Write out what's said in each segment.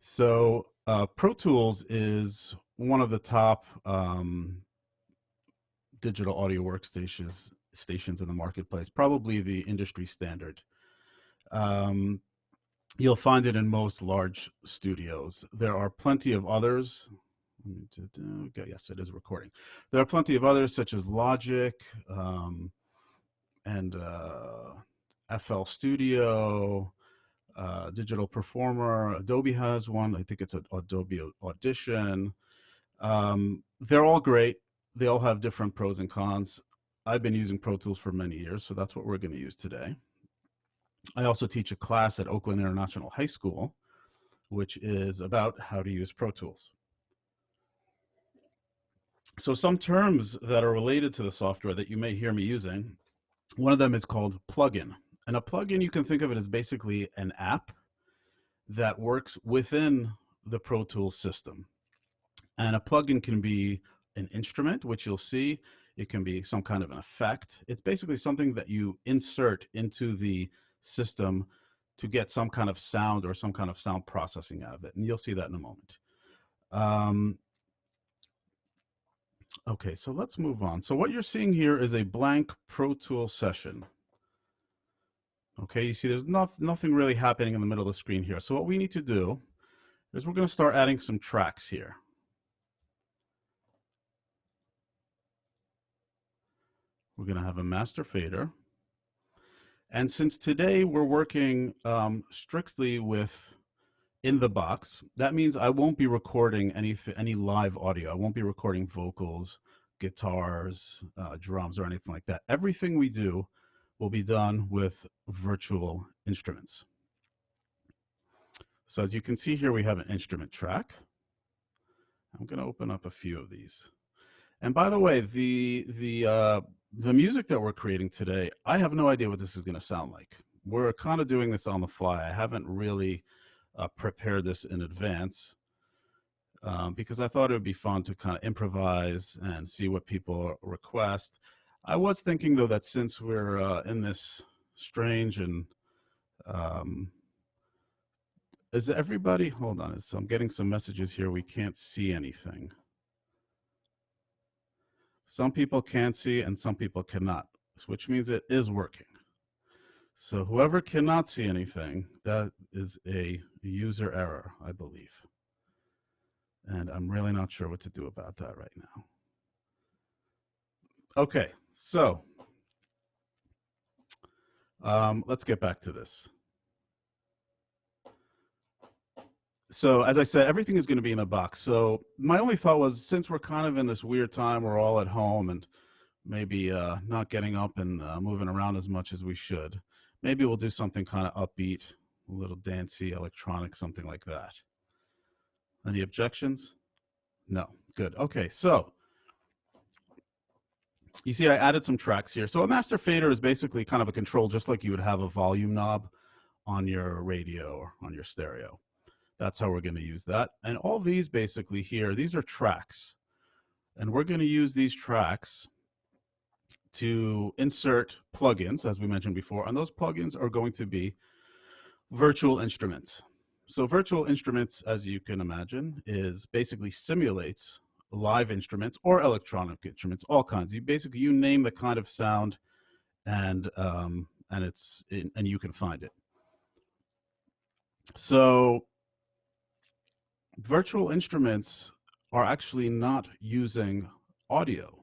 So Pro Tools is one of the top digital audio stations in the marketplace, probably the industry standard. You'll find it in most large studios. There are plenty of others. Okay, yes, it is recording. There are plenty of others such as Logic and FL Studio, Digital Performer. Adobe has one. I think it's an Adobe Audition. They're all great. They all have different pros and cons. I've been using Pro Tools for many years, so that's what we're going to use today. I also teach a class at Oakland International High School, which is about how to use Pro Tools. So some terms that are related to the software that you may hear me using, one of them is called plugin. And a plugin, you can think of it as basically an app that works within the Pro Tools system. And a plugin can be an instrument, which you'll see. It can be some kind of an effect. It's basically something that you insert into the system to get some kind of sound or some kind of sound processing out of it. And you'll see that in a moment. Okay, so let's move on. So what you're seeing here is a blank Pro Tools session. Okay, you see there's nothing really happening in the middle of the screen here. So what we need to do is we're going to start adding some tracks here. We're going to have a master fader. And since today we're working strictly with in the box, that means I won't be recording any live audio. I won't be recording vocals, guitars, drums, or anything like that. Everything we do will be done with virtual instruments. So as you can see here, we have an instrument track. I'm going to open up a few of these. And by the way, the music that we're creating today, I have no idea what this is going to sound like. We're kind of doing this on the fly. I haven't really prepared this in advance because I thought it would be fun to kind of improvise and see what people request. I was thinking, though, that since we're in this strange and is everybody, hold on, so I'm getting some messages here. We can't see anything. Some people can see and some people cannot, which means it is working. So whoever cannot see anything, that is a user error, I believe. And I'm really not sure what to do about that right now. Okay, so let's get back to this. So as I said, everything is going to be in a box. So my only thought was, since we're kind of in this weird time, we're all at home and maybe not getting up and moving around as much as we should, maybe we'll do something kind of upbeat, a little dancey, electronic, something like that. Any objections? No. Good. Okay, so you see I added some tracks here. So a master fader is basically kind of a control, just like you would have a volume knob on your radio or on your stereo. That's how we're going to use that. And all these basically here, these are tracks. And we're going to use these tracks to insert plugins, as we mentioned before. And those plugins are going to be virtual instruments. So virtual instruments, as you can imagine, is basically simulates live instruments or electronic instruments, all kinds. You name the kind of sound, and you can find it. So virtual instruments are actually not using audio.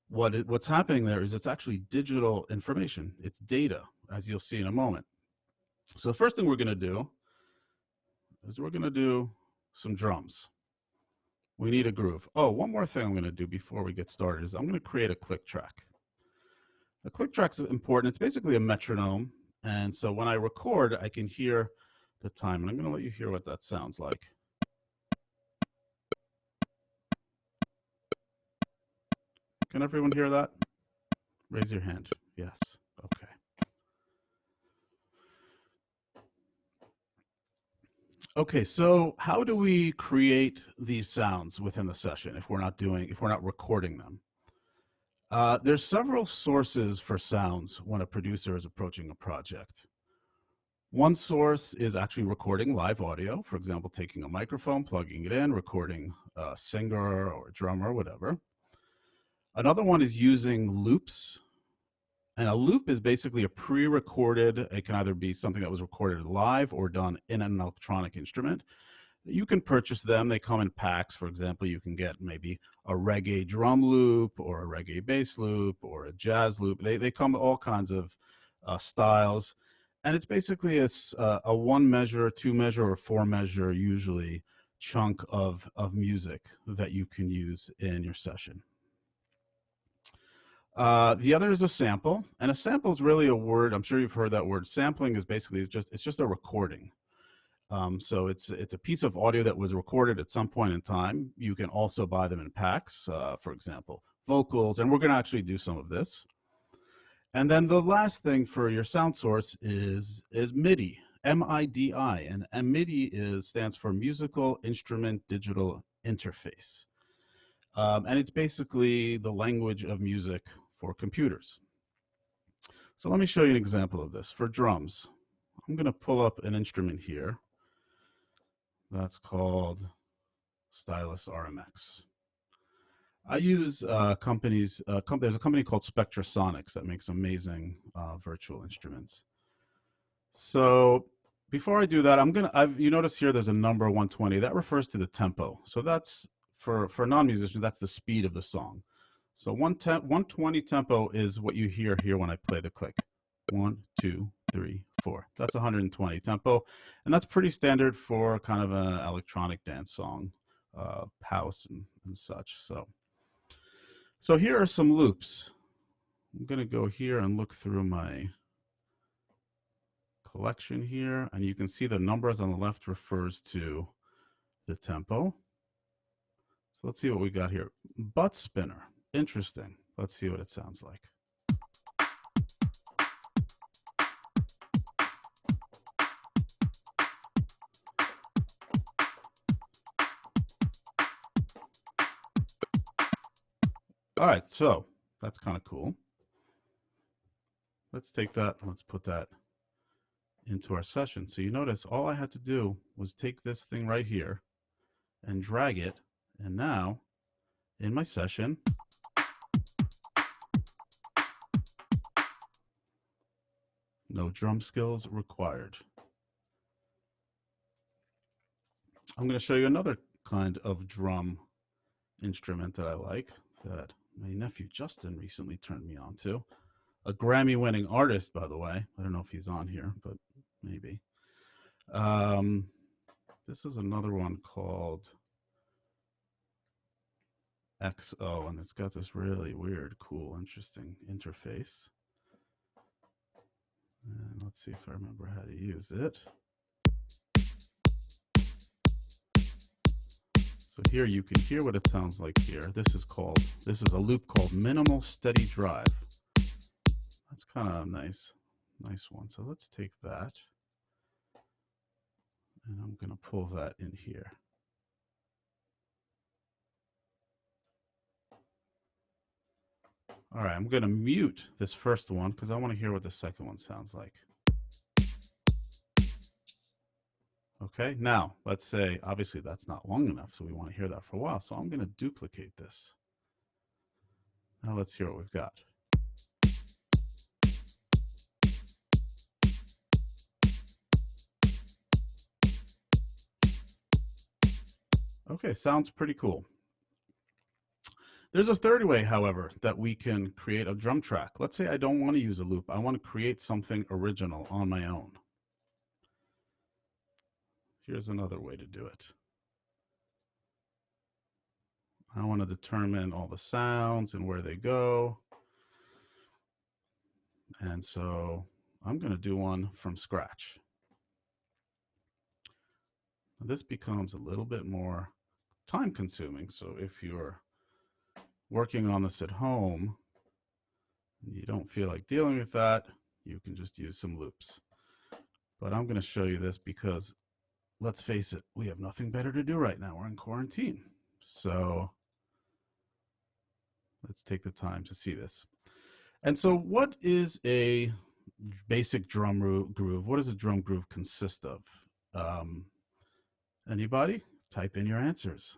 What's happening there is it's actually digital information. It's data, as you'll see in a moment. So the first thing we're going to do is we're going to do some drums. We need a groove. Oh, one more thing I'm going to do before we get started is I'm going to create a click track. A click track is important. It's basically a metronome. And so when I record, I can hear the time. And I'm going to let you hear what that sounds like. Can everyone hear that? Raise your hand. Yes. Okay. Okay, so how do we create these sounds within the session if we're not recording them? There's several sources for sounds when a producer is approaching a project. One source is actually recording live audio, for example, taking a microphone, plugging it in, recording a singer or a drummer, whatever. Another one is using loops. And a loop is basically a pre-recorded, it can either be something that was recorded live or done in an electronic instrument. You can purchase them. They come in packs. For example, you can get maybe a reggae drum loop or a reggae bass loop or a jazz loop. They come all kinds of styles. And it's basically a one measure, two measure, or four measure, usually, chunk of music that you can use in your session. The other is a sample, and a sample is really a word. I'm sure you've heard that word. Sampling is basically it's just a recording. So it's a piece of audio that was recorded at some point in time. You can also buy them in packs, for example, vocals, and we're going to actually do some of this. And then the last thing for your sound source is MIDI, M-I-D-I, and MIDI stands for Musical Instrument Digital Interface. And it's basically the language of music for computers. So let me show you an example of this. For drums, I'm going to pull up an instrument here that's called Stylus RMX. I use there's a company called Spectrasonics that makes amazing virtual instruments. So before I do that, you notice here there's a number 120. That refers to the tempo. So that's, for non-musicians, that's the speed of the song. So 120 tempo is what you hear here when I play the click. 1, 2, 3, 4. That's 120 tempo, and that's pretty standard for kind of an electronic dance song, house and such. So here are some loops. I'm going to go here and look through my collection here, and you can see the numbers on the left refers to the tempo. So let's see what we got here. Butt spinner. Interesting. Let's see what it sounds like. All right, so that's kind of cool. Let's take that, let's put that into our session. So you notice all I had to do was take this thing right here and drag it, and now in my session, no drum skills required. I'm going to show you another kind of drum instrument that I like, that my nephew Justin recently turned me on to. A Grammy-winning artist, by the way. I don't know if he's on here, but maybe. This is another one called XO, and it's got this really weird, cool, interesting interface. And let's see if I remember how to use it. So here you can hear what it sounds like here. This is a loop called Minimal Steady Drive. That's kind of a nice one. So let's take that, and I'm going to pull that in here. All right, I'm going to mute this first one because I want to hear what the second one sounds like. Okay, now let's say, obviously that's not long enough, so we want to hear that for a while. So I'm going to duplicate this. Now let's hear what we've got. Okay, sounds pretty cool. There's a third way, however, that we can create a drum track. Let's say I don't want to use a loop. I want to create something original on my own. Here's another way to do it. I want to determine all the sounds and where they go. And so I'm going to do one from scratch. Now, this becomes a little bit more time consuming. So if you're working on this at home and you don't feel like dealing with that, you can just use some loops. But I'm going to show you this because, let's face it, we have nothing better to do right now. We're in quarantine. So let's take the time to see this. And so what is a basic drum groove. What does a drum groove consist of? Anybody? Type in your answers.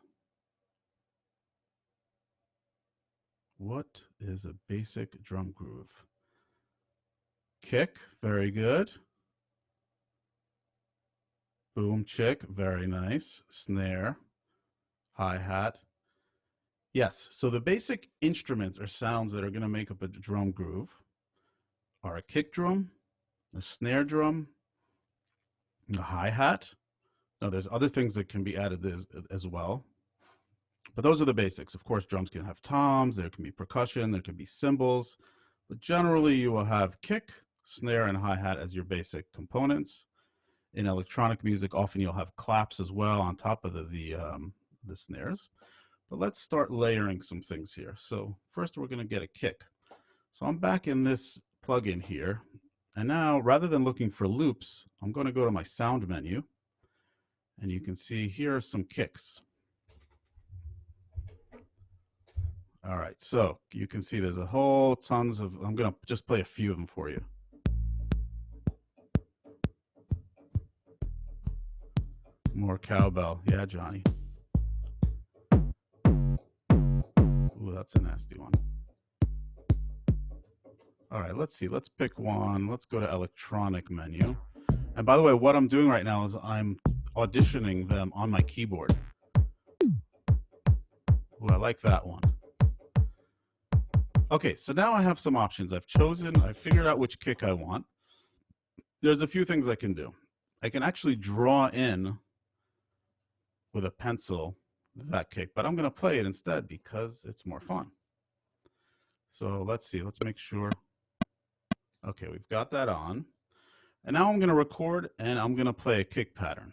What is a basic drum groove? Kick, very good. Boom, chick, very nice. Snare, hi-hat. Yes, so the basic instruments or sounds that are going to make up a drum groove are a kick drum, a snare drum, a hi-hat. Now, there's other things that can be added as well, but those are the basics. Of course, drums can have toms, there can be percussion, there can be cymbals, but generally you will have kick, snare, and hi-hat as your basic components. In electronic music, often you'll have claps as well on top of the snares. But let's start layering some things here. So first we're going to get a kick. So I'm back in this plugin here. And now rather than looking for loops, I'm going to go to my sound menu. And you can see here are some kicks. All right, so you can see there's a whole tons of, I'm going to just play a few of them for you. More cowbell. Yeah, Johnny. Ooh, that's a nasty one. All right, let's see. Let's pick one. Let's go to electronic menu. And by the way, what I'm doing right now is I'm auditioning them on my keyboard. Ooh, I like that one. Okay, so now I have some options. I've figured out which kick I want. There's a few things I can do. I can actually draw in with a pencil that kick, but I'm going to play it instead because it's more fun. So let's see, let's make sure. Okay, we've got that on. And now I'm going to record and I'm going to play a kick pattern.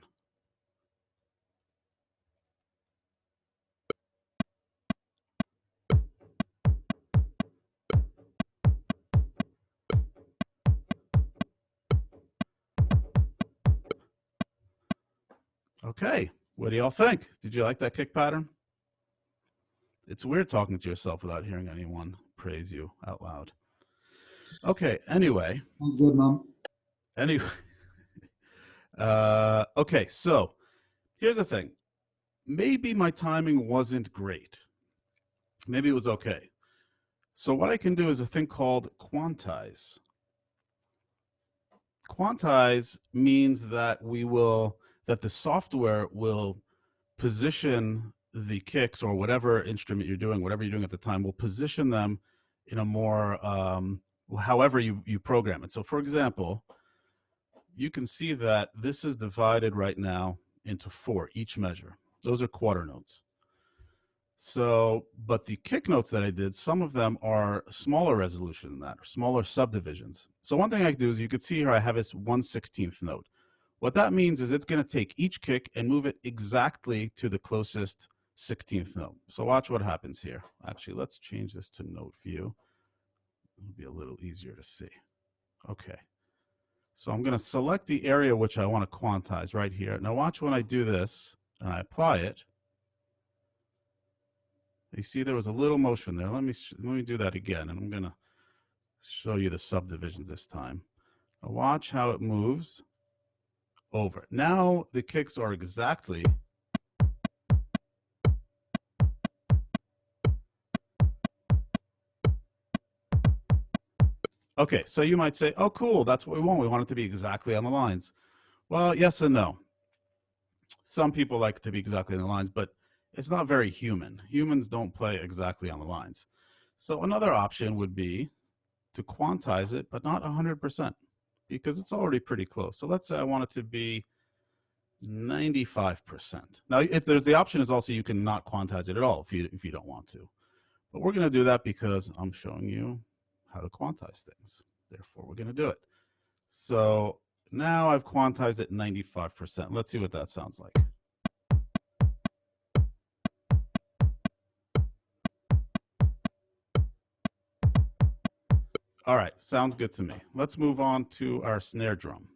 Okay, what do y'all think? Did you like that kick pattern? It's weird talking to yourself without hearing anyone praise you out loud. Okay, anyway. Sounds good, Mom. Anyway. Okay, so here's the thing. Maybe my timing wasn't great. Maybe it was okay. So what I can do is a thing called Quantize. Quantize means that the software will position the kicks or whatever instrument you're doing, whatever you're doing at the time, will position them in a more, however you program it. So for example, you can see that this is divided right now into 4, each measure. Those are quarter notes. So, but the kick notes that I did, some of them are smaller resolution than that, or smaller subdivisions. So one thing I can do is you can see here I have this 1/16th note. What that means is it's going to take each kick and move it exactly to the closest 16th note. So watch what happens here. Actually, let's change this to note view. It'll be a little easier to see. Okay. So I'm going to select the area which I want to quantize right here. Now watch when I do this and I apply it. You see there was a little motion there. Let me do that again, and I'm going to show you the subdivisions this time. Now watch how it moves over. Now the kicks are exactly okay. So you might say, oh cool, that's what we want. We want it to be exactly on the lines. Well, yes and no. Some people like it to be exactly on the lines, but it's not very human. Humans don't play exactly on the lines. So another option would be to quantize it, but not 100%, because it's already pretty close. So let's say I want it to be 95%. Now, if there's the option is also you can not quantize it at all if you don't want to. But we're going to do that because I'm showing you how to quantize things. Therefore, we're going to do it. So now I've quantized it 95%. Let's see what that sounds like. All right, sounds good to me. Let's move on to our snare drum.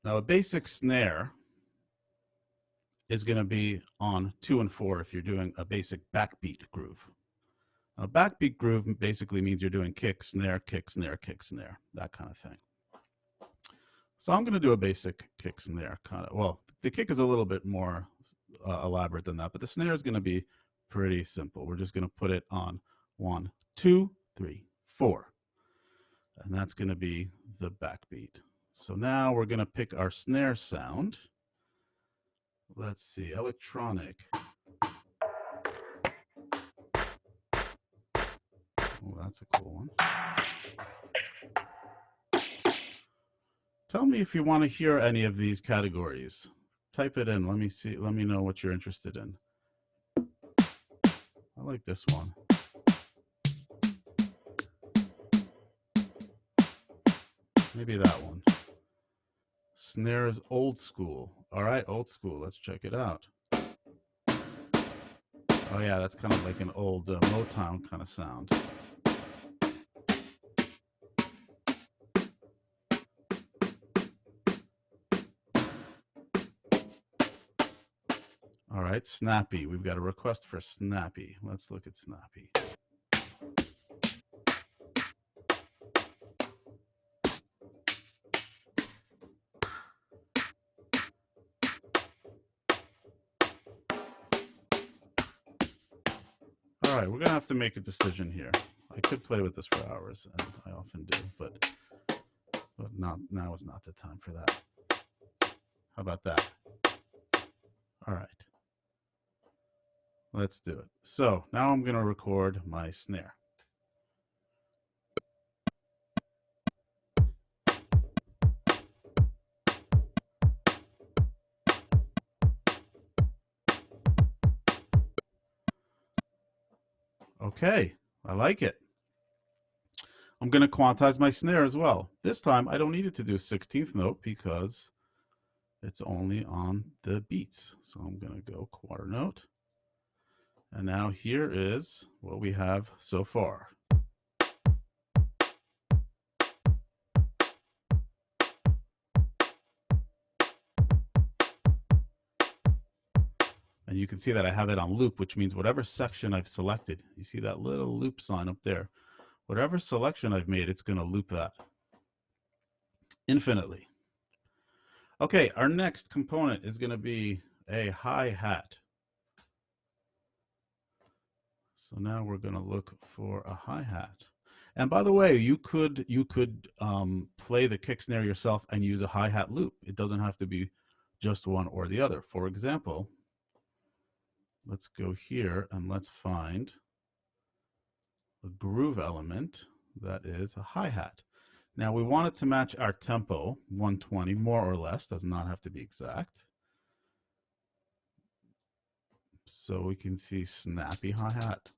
Now, a basic snare is going to be on 2 and 4 if you're doing a basic backbeat groove. A backbeat groove basically means you're doing kick, snare, kick, snare, kick, snare, that kind of thing. So I'm going to do a basic kick snare kind of. Well, the kick is a little bit more elaborate than that, but the snare is going to be pretty simple. We're just going to put it on 1, 2, 3, 4. And that's going to be the backbeat. So now we're going to pick our snare sound. Let's see, electronic. Oh, that's a cool one. Tell me if you want to hear any of these categories. Type it in. Let me see. Let me know what you're interested in. I like this one. Maybe that one. Snares old school. All right, old school. Let's check it out. Oh yeah, that's kind of like an old Motown kind of sound. All right, snappy. We've got a request for snappy. Let's look at snappy. All right, we're gonna have to make a decision here. I could play with this for hours, and I often do, but not now is not the time for that. How about that? All right. Let's do it. So now I'm going to record my snare. Okay, I like it. I'm going to quantize my snare as well. This time I don't need it to do 16th note because it's only on the beats. So I'm going to go quarter note. And now here is what we have so far. And you can see that I have it on loop, which means whatever section I've selected, you see that little loop sign up there, whatever selection I've made, it's going to loop that infinitely. Okay, our next component is going to be a hi-hat. So now we're going to look for a hi-hat. And by the way, you could play the kick snare yourself and use a hi-hat loop. It doesn't have to be just one or the other. For example, let's go here and let's find a groove element that is a hi-hat. Now we want it to match our tempo, 120 more or less, does not have to be exact. So we can see snappy hi-hat.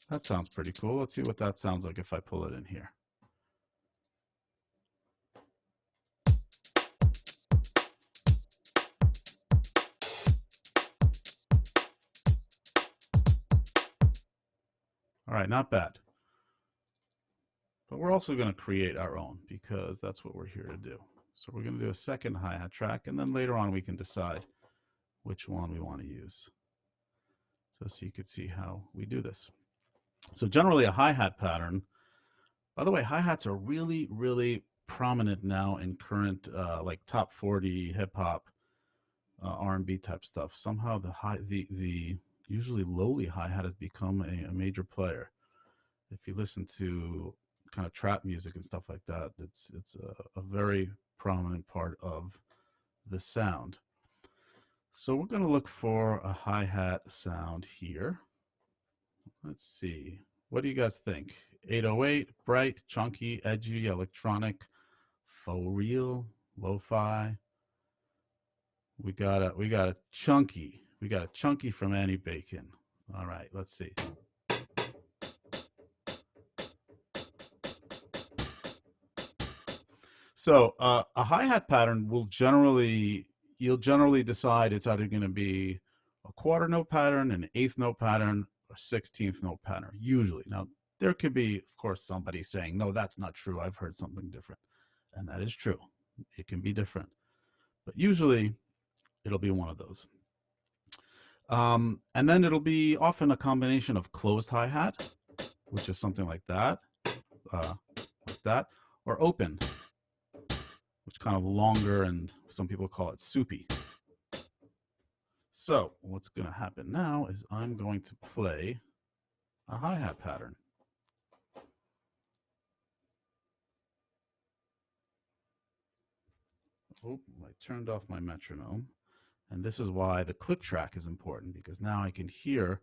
That sounds pretty cool. Let's see what that sounds like if I pull it in here. All right, not bad. But we're also going to create our own because that's what we're here to do. So we're going to do a second hi-hat track, and then later on we can decide which one we want to use. So you could see how we do this. So generally a hi-hat pattern, by the way, hi-hats are really, really prominent now in current like top 40 hip hop, R&B type stuff. Somehow the usually lowly hi-hat has become a major player. If you listen to kind of trap music and stuff like that, it's a very prominent part of the sound. So we're going to look for a hi-hat sound here. Let's see. What do you guys think? 808, bright, chunky, edgy, electronic, faux real, lo-fi. We got a chunky. We got a chunky from Annie Bacon. All right, let's see. So a hi-hat pattern will you'll generally decide it's either going to be a quarter note pattern, an eighth note pattern, or 16th note pattern, usually. Now, there could be, of course, somebody saying, no, that's not true. I've heard something different. And that is true. It can be different. But usually, it'll be one of those. And then it'll be often a combination of closed hi-hat, which is something like that, or open, which kind of longer, and some people call it soupy. So what's going to happen now is I'm going to play a hi-hat pattern. Oh, I turned off my metronome. And this is why the click track is important, because now I can hear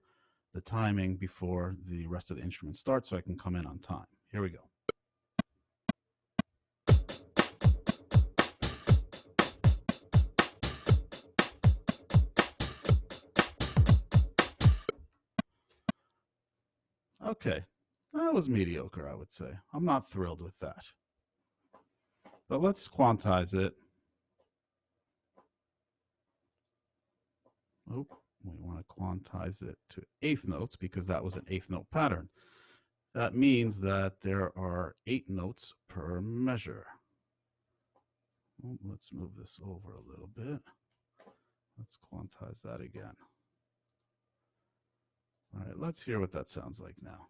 the timing before the rest of the instrument starts, so I can come in on time. Here we go. Okay, that was mediocre, I would say. I'm not thrilled with that. But let's quantize it. Oh, we want to quantize it to eighth notes because that was an eighth note pattern. That means that there are 8 notes per measure. Oh, let's move this over a little bit. Let's quantize that again. All right, let's hear what that sounds like now.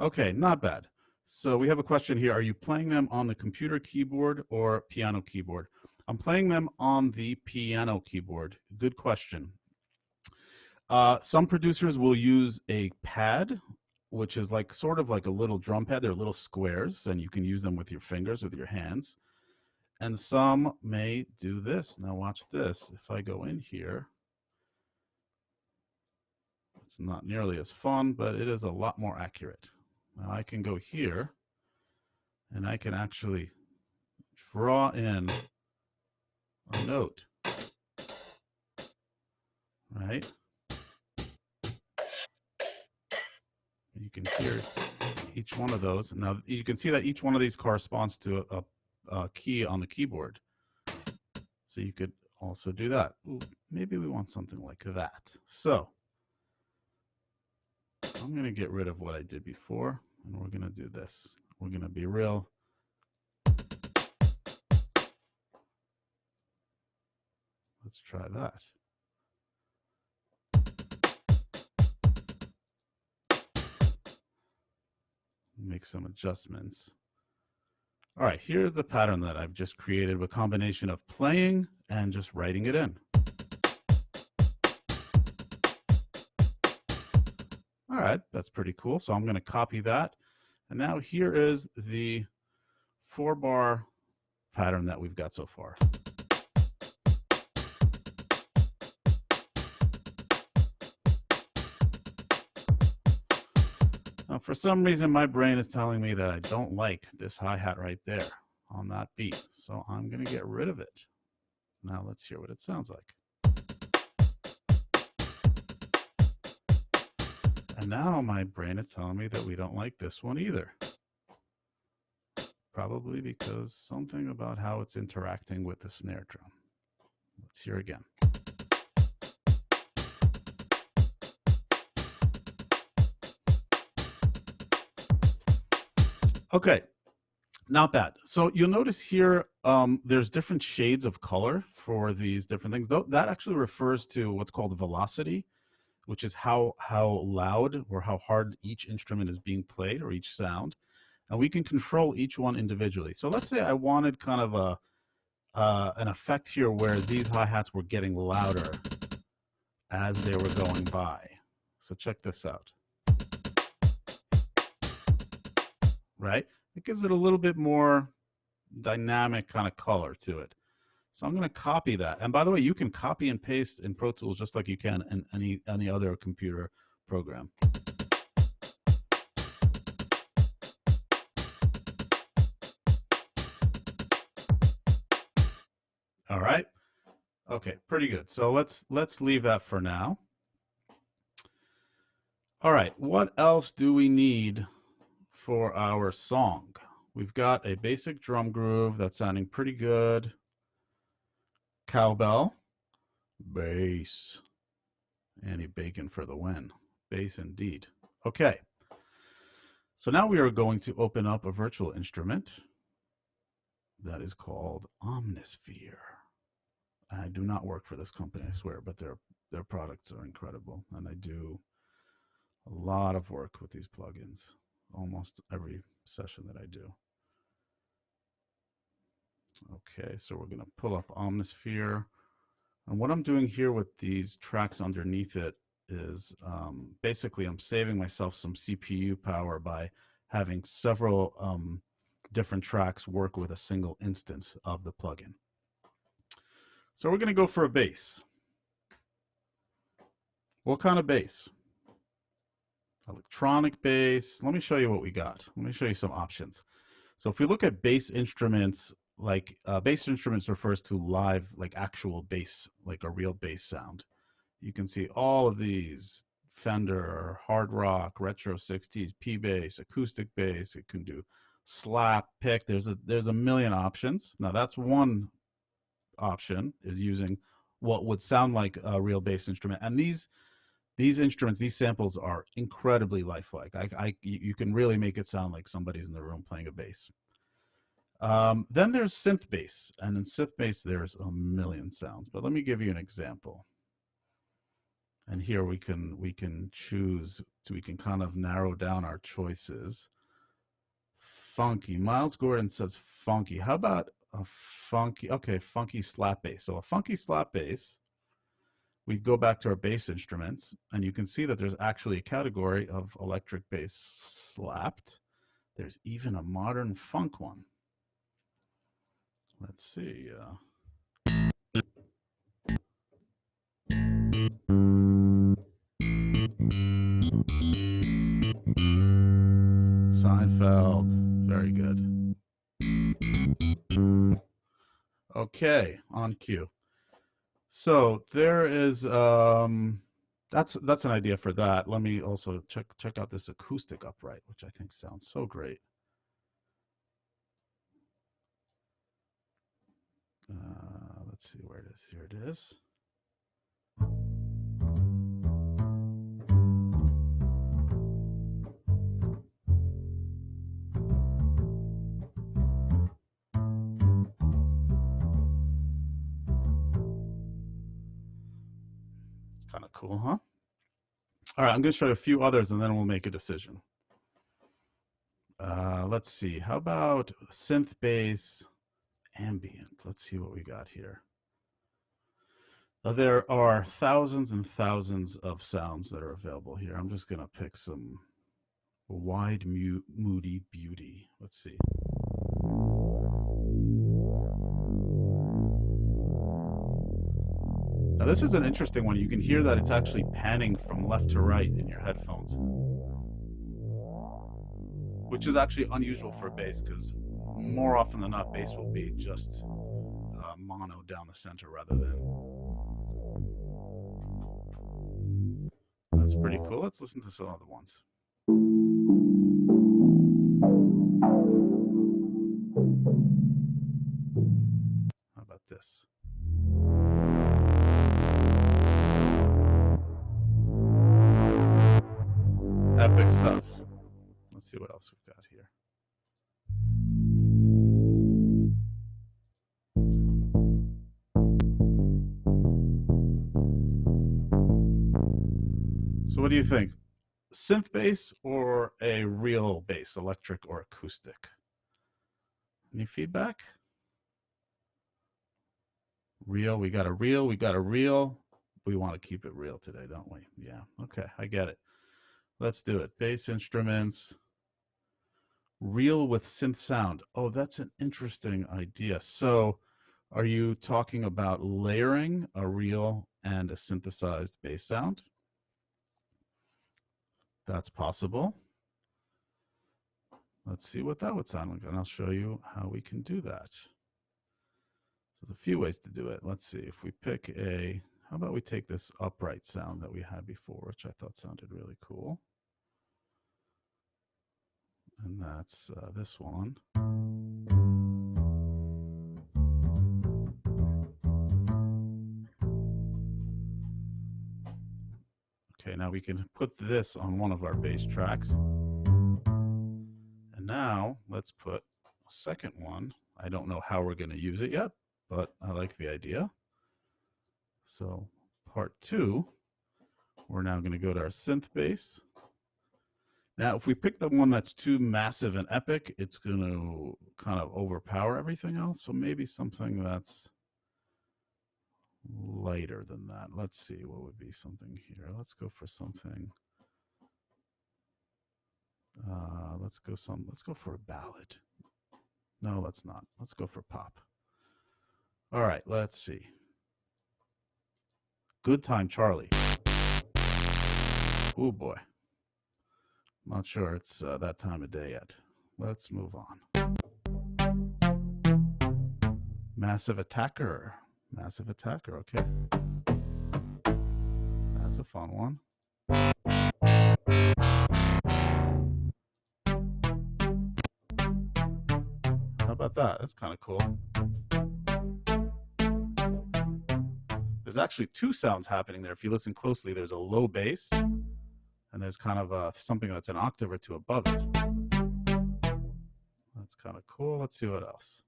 Okay, not bad. So we have a question here. Are you playing them on the computer keyboard or piano keyboard? I'm playing them on the piano keyboard. Good question. Some producers will use a pad, which is like sort of like a little drum pad. They're little squares, and you can use them with your fingers, with your hands. And some may do this. Now watch this. If I go in here, it's not nearly as fun, but it is a lot more accurate. Now I can go here, and I can actually draw in a note, right? You can hear each one of those. Now you can see that each one of these corresponds to a key on the keyboard. So you could also do that. Ooh, maybe we want something like that. So I'm going to get rid of what I did before, and we're going to do this. We're going to be real. Let's try that. Make some adjustments. All right, here's the pattern that I've just created with a combination of playing and just writing it in. All right, that's pretty cool. So I'm going to copy that. And now here is the 4-bar pattern that we've got so far. Now, for some reason, my brain is telling me that I don't like this hi-hat right there on that beat. So I'm going to get rid of it. Now let's hear what it sounds like. And now my brain is telling me that we don't like this one either. Probably because something about how it's interacting with the snare drum. Let's hear again. Okay, not bad. So you'll notice here there's different shades of color for these different things. That actually refers to what's called velocity, which is how loud or how hard each instrument is being played, or each sound. And we can control each one individually. So let's say I wanted kind of an effect here where these hi-hats were getting louder as they were going by. So check this out. Right? It gives it a little bit more dynamic kind of color to it. So I'm going to copy that. And by the way, you can copy and paste in Pro Tools just like you can in any other computer program. All right. Okay, pretty good. So let's leave that for now. All right, what else do we need for our song? We've got a basic drum groove that's sounding pretty good. Cowbell, bass, Annie Bacon for the win. Bass indeed. Okay. So now we are going to open up a virtual instrument that is called Omnisphere. I do not work for this company, I swear, but their products are incredible, and I do a lot of work with these plugins, almost every session that I do. Okay, so we're going to pull up Omnisphere, and what I'm doing here with these tracks underneath it is basically I'm saving myself some CPU power by having several different tracks work with a single instance of the plugin. So we're going to go for a bass. What kind of bass? Electronic bass. Let me show you what we got. Let me show you some options. So if we look at bass instruments, like bass instruments refers to live, like actual bass, like a real bass sound. You can see all of these: Fender, hard rock, retro 60s, P bass, acoustic bass. It can do slap, pick. There's a million options. Now that's one option, is using what would sound like a real bass instrument. And these instruments, these samples are incredibly lifelike. You can really make it sound like somebody's in the room playing a bass. Then there's synth bass, and in synth bass there's a million sounds. But let me give you an example. And here we can choose, so we can kind of narrow down our choices. Funky. Miles Gordon says funky. How about a funky? Okay, funky slap bass. So a funky slap bass, we go back to our bass instruments, and you can see that there's actually a category of electric bass slapped. There's even a modern funk one. Let's see. Seinfeld. Very good. Okay, on cue. So there is that's an idea for that. Let me also check out this acoustic upright, which I think sounds so great. Let's see where it is. Here it is. It's kind of cool, huh? All right, I'm going to show you a few others, and then we'll make a decision. Let's see. How about synth bass ambient? Let's see what we got here. There are thousands and thousands of sounds that are available here. I'm just going to pick some wide, moody beauty. Let's see. Now this is an interesting one. You can hear that it's actually panning from left to right in your headphones, which is actually unusual for a bass, because more often than not, bass will be just mono down the center rather than. That's pretty cool. Let's listen to some other ones. How about this? Epic stuff. Let's see what else we've got here. So what do you think? Synth bass or a real bass, electric or acoustic? Any feedback? Real, we got a real, we got a real. We want to keep it real today, don't we? Yeah, okay, I get it. Let's do it. Bass instruments, real with synth sound. Oh, that's an interesting idea. So are you talking about layering a real and a synthesized bass sound? That's possible. Let's see what that would sound like, and I'll show you how we can do that. So there's a few ways to do it. Let's see. If we pick how about we take this upright sound that we had before, which I thought sounded really cool. And that's this one. Okay, now we can put this on one of our bass tracks. now let's put a second one. I don't know how we're going to use it yet, but I like the idea. So part 2, we're now going to go to our synth bass. Now, if we pick the one that's too massive and epic, it's going to kind of overpower everything else. So maybe something that's lighter than that. Let's see, what would be something here? Let's go for something. Let's go for a ballad. No, let's not. Let's go for pop. All right, let's see. Good Time Charlie. Oh boy. Not sure it's that time of day yet. Let's move on. Massive Attacker. Massive Attacker, okay. That's a fun one. How about that? That's kind of cool. There's actually 2 sounds happening there. If you listen closely, there's a low bass, and there's kind of something that's an octave or 2 above it. That's kind of cool. Let's see what else.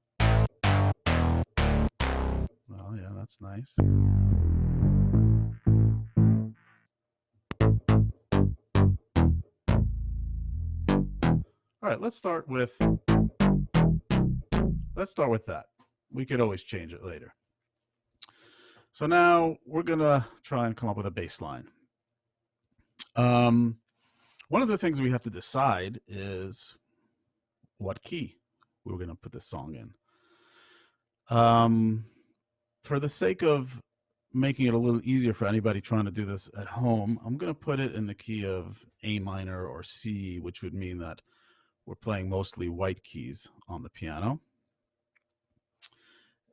Well, yeah, that's nice. All right, let's start with that. We could always change it later. So now we're gonna try and come up with a bass line. One of the things we have to decide is what key we're gonna put this song in. For the sake of making it a little easier for anybody trying to do this at home, I'm gonna put it in the key of A minor or C, which would mean that we're playing mostly white keys on the piano.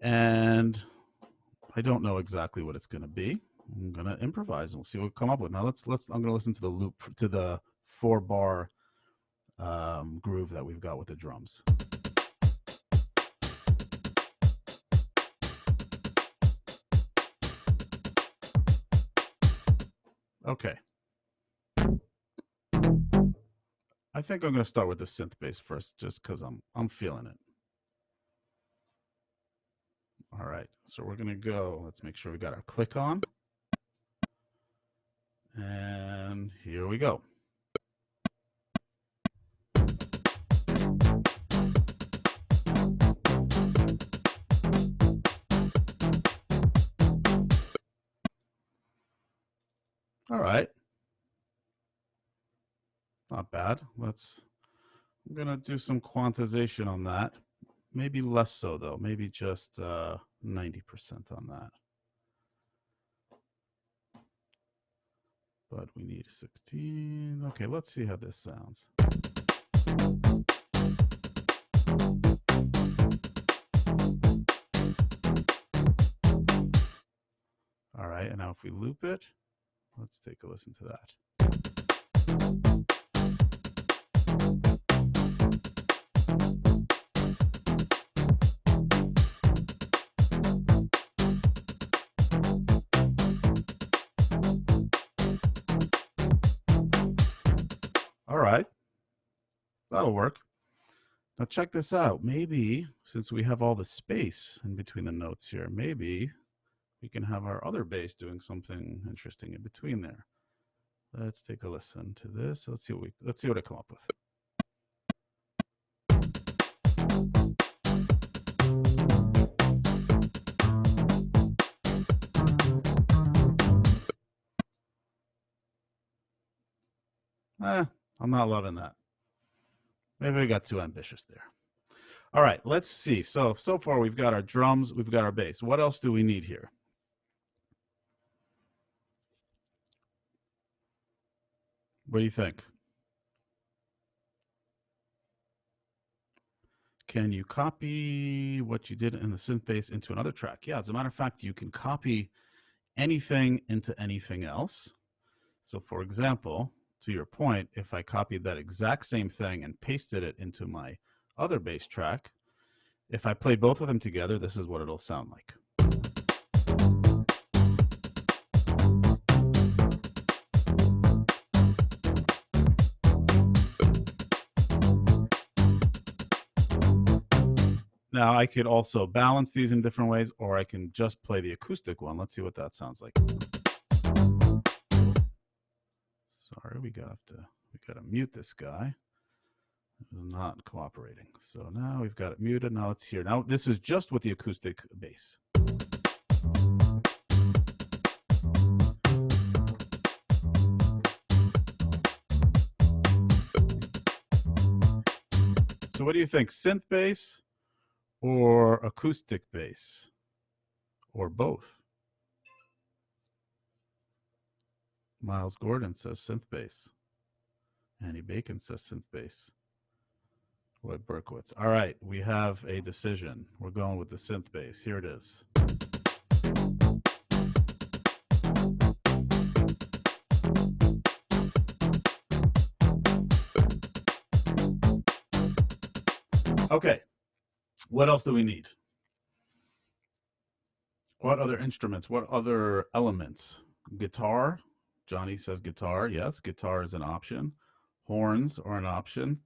And I don't know exactly what it's going to be. I'm going to improvise and we'll see what we come up with. Now I'm going to listen to the loop, to the 4-bar groove that we've got with the drums. Okay. I think I'm going to start with the synth bass first, just because I'm feeling it. All right, so we're going to go. Let's make sure we got our click on. And here we go. All right. Not bad. I'm going to do some quantization on that. Maybe less so, though. Maybe just 90% on that. But we need 16. Okay, let's see how this sounds. All right, and now if we loop it, let's take a listen to that. All right, that'll work. Now check this out. Maybe, since we have all the space in between the notes here, maybe we can have our other bass doing something interesting in between there. Let's take a listen to this. Let's see what I come up with. I'm not loving that. Maybe we got too ambitious there. All right, let's see. So far we've got our drums, we've got our bass. What else do we need here? What do you think? Can you copy what you did in the synth bass into another track? Yeah, as a matter of fact, you can copy anything into anything else. So for example, to your point, if I copied that exact same thing and pasted it into my other bass track, if I play both of them together, this is what it'll sound like. Now I could also balance these in different ways, or I can just play the acoustic one. Let's see what that sounds like. Sorry, we gotta mute this guy. It's not cooperating. So now we've got it muted. Now it's here. Now this is just with the acoustic bass. So what do you think? Synth bass or acoustic bass? Or both? Miles Gordon says synth bass. Annie Bacon says synth bass. Roy Berkowitz. All right, we have a decision. We're going with the synth bass. Here it is. Okay, what else do we need? What other instruments? What other elements? Guitar. Johnny says guitar. Yes, guitar is an option. Horns are an option.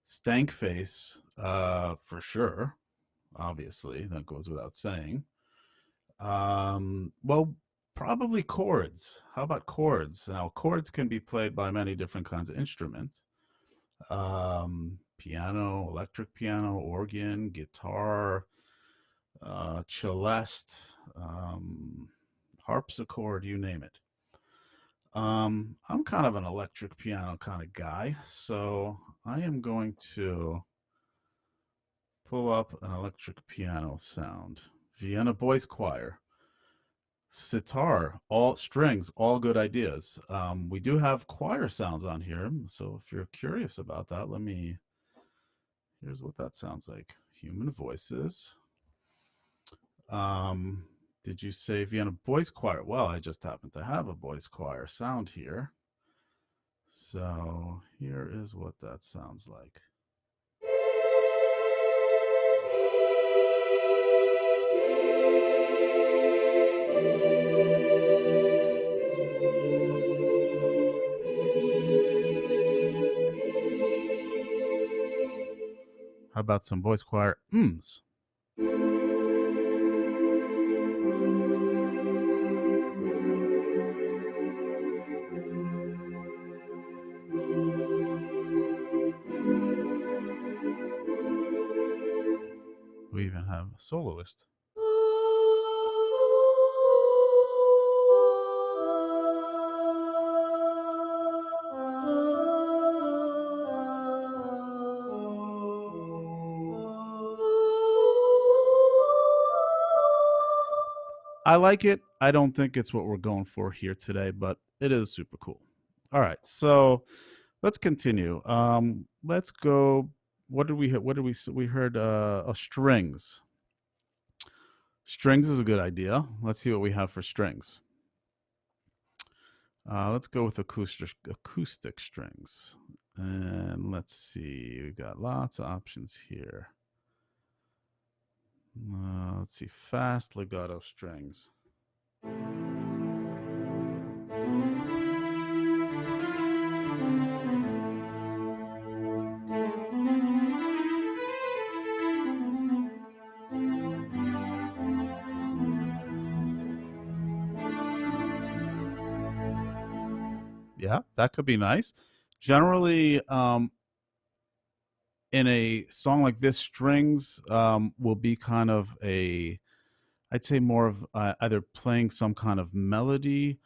Stank face, for sure. Obviously, that goes without saying. Well, probably chords. How about chords? Now, chords can be played by many different kinds of instruments. Piano, electric piano, organ, guitar, celeste, harpsichord, you name it. I'm kind of an electric piano kind of guy, so I am going to pull up an electric piano sound. Vienna Boys Choir. Sitar, all strings, all good ideas. We do have choir sounds on here, so if you're curious about that, here's what that sounds like. Human voices. Did you say Vienna Boys Choir? Well, I just happen to have a boys choir sound here. So here is what that sounds like. How about some boys choir ms? We even have a soloist. I like it. I don't think it's what we're going for here today, but it is super cool. All right, so let's continue. Let's go. What did we hit? What did we heard? Strings. Strings is a good idea. Let's see what we have for strings. Let's go with acoustic strings, and let's see. We got lots of options here. Let's see, fast legato strings. Yeah, that could be nice. Generally, in a song like this, strings will be kind of I'd say more of either playing some kind of melody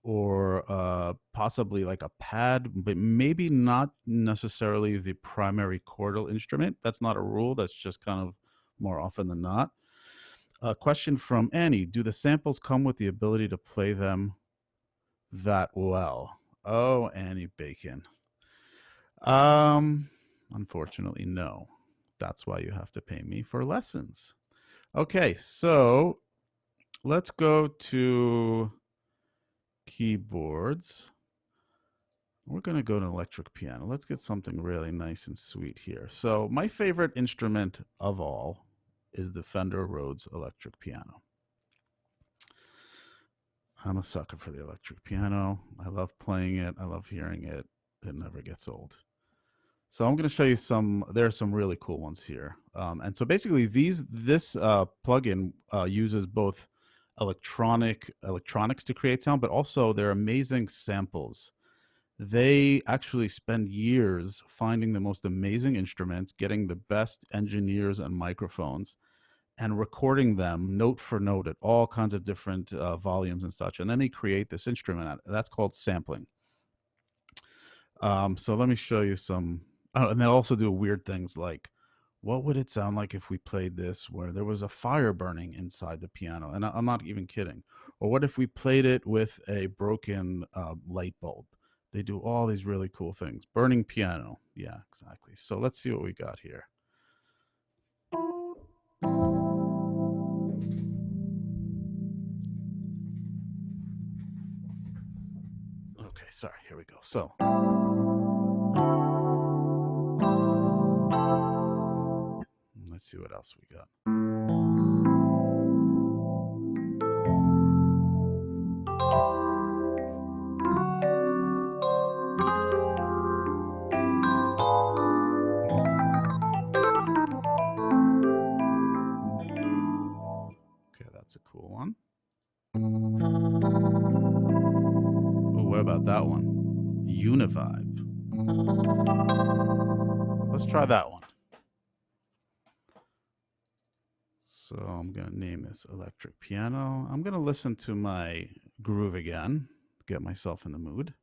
or possibly like a pad, but maybe not necessarily the primary chordal instrument. That's not a rule. That's just kind of more often than not. A question from Annie. Do the samples come with the ability to play them that well? Oh, Annie Bacon. Unfortunately, no. That's why you have to pay me for lessons. Okay, so let's go to keyboards. We're going to go to electric piano. Let's get something really nice and sweet here. So my favorite instrument of all is the Fender Rhodes electric piano. I'm a sucker for the electric piano. I love playing it. I love hearing it. It never gets old. So I'm going to show you some. There are some really cool ones here. And so basically, this plugin uses both electronics to create sound, but also they're amazing samples. They actually spend years finding the most amazing instruments, getting the best engineers and microphones, and recording them note for note at all kinds of different volumes and such. And then they create this instrument. That's called sampling. So let me show you some, and they'll also do weird things like, what would it sound like if we played this where there was a fire burning inside the piano? And I'm not even kidding. Or what if we played it with a broken light bulb? They do all these really cool things. Burning piano. Yeah, exactly. So let's see what we got here. Okay, sorry, here we go. So let's see what else we got. Okay, that's a cool one. Oh, what about that one? Univibe. Let's try that one. So I'm going to name this electric piano. I'm going to listen to my groove again, get myself in the mood.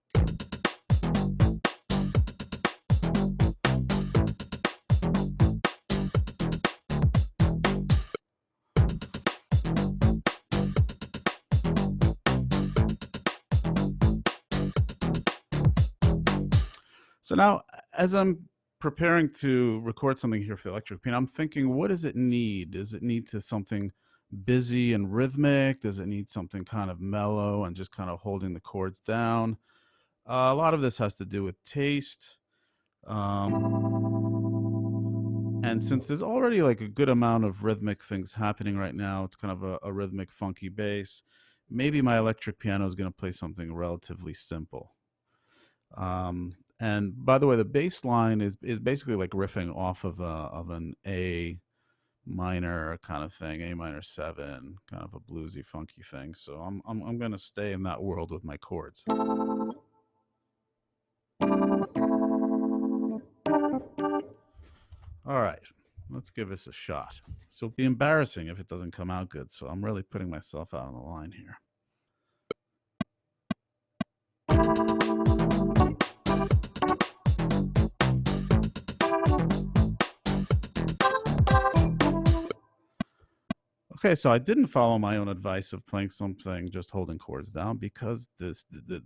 So now, as I'm preparing to record something here for the electric piano, I'm thinking, what does it need? Does it need to something busy and rhythmic? Does it need something kind of mellow and just kind of holding the chords down? A lot of this has to do with taste. And since there's already like a good amount of rhythmic things happening right now, it's kind of a rhythmic, funky bass. Maybe my electric piano is going to play something relatively simple. And by the way, the bass line is basically like riffing off of an A minor kind of thing, A minor 7, kind of a bluesy, funky thing. So I'm going to stay in that world with my chords. All right, let's give this a shot. So it'll be embarrassing if it doesn't come out good. So I'm really putting myself out on the line here. Okay, so I didn't follow my own advice of playing something just holding chords down because the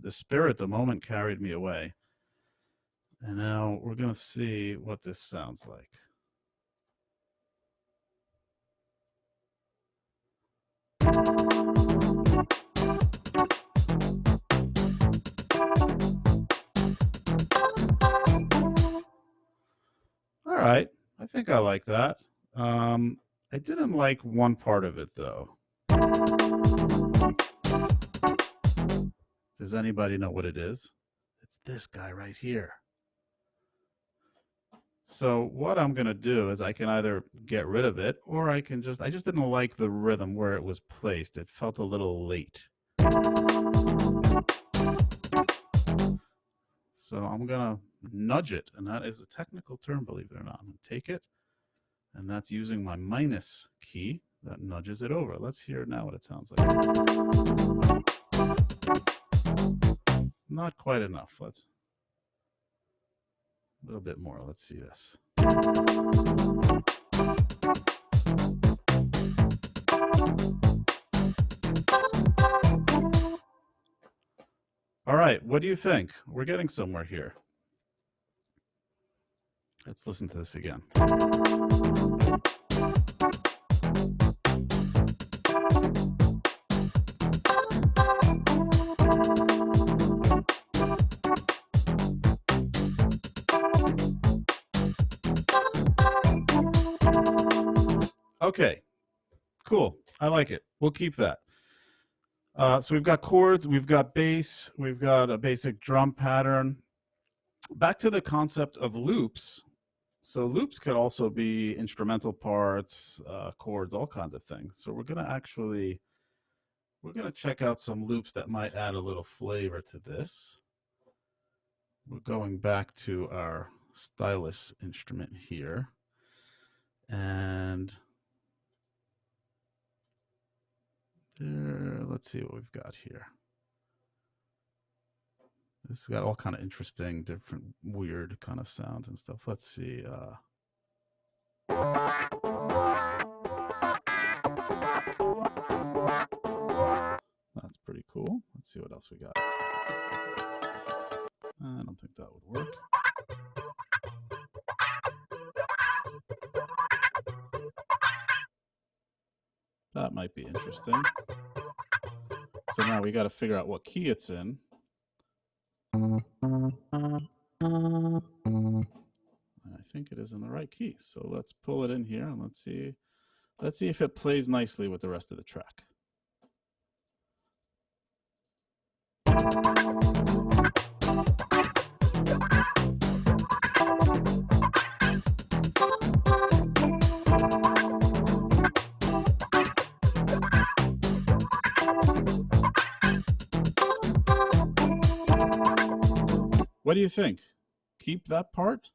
spirit, the moment carried me away. And now we're going to see what this sounds like. All right, I think I like that. I didn't like one part of it, though. Does anybody know what it is? It's this guy right here. So what I'm going to do is I can either get rid of it or I just didn't like the rhythm where it was placed. It felt a little late. So I'm going to nudge it, and that is a technical term, believe it or not. I'm going to take it, and that's using my minus key that nudges it over. Let's hear now what it sounds like. Not quite enough. Let's a little bit more. Let's see this. All right, what do you think? We're getting somewhere here. Let's listen to this again. Okay, cool. I like it. We'll keep that. So we've got chords, we've got bass, we've got a basic drum pattern. back to the concept of loops. So loops could also be instrumental parts, chords, all kinds of things. So we're going to check out some loops that might add a little flavor to this. We're going back to our stylus instrument here. And there, let's see what we've got here. This has got all kind of interesting, different, weird kind of sounds and stuff. Let's see. That's pretty cool. Let's see what else we got. I don't think that would work. That might be interesting. So now we got to figure out what key it's in. And I think it is in the right key. So let's pull it in here and let's see if it plays nicely with the rest of the track. What do you think? Keep that part?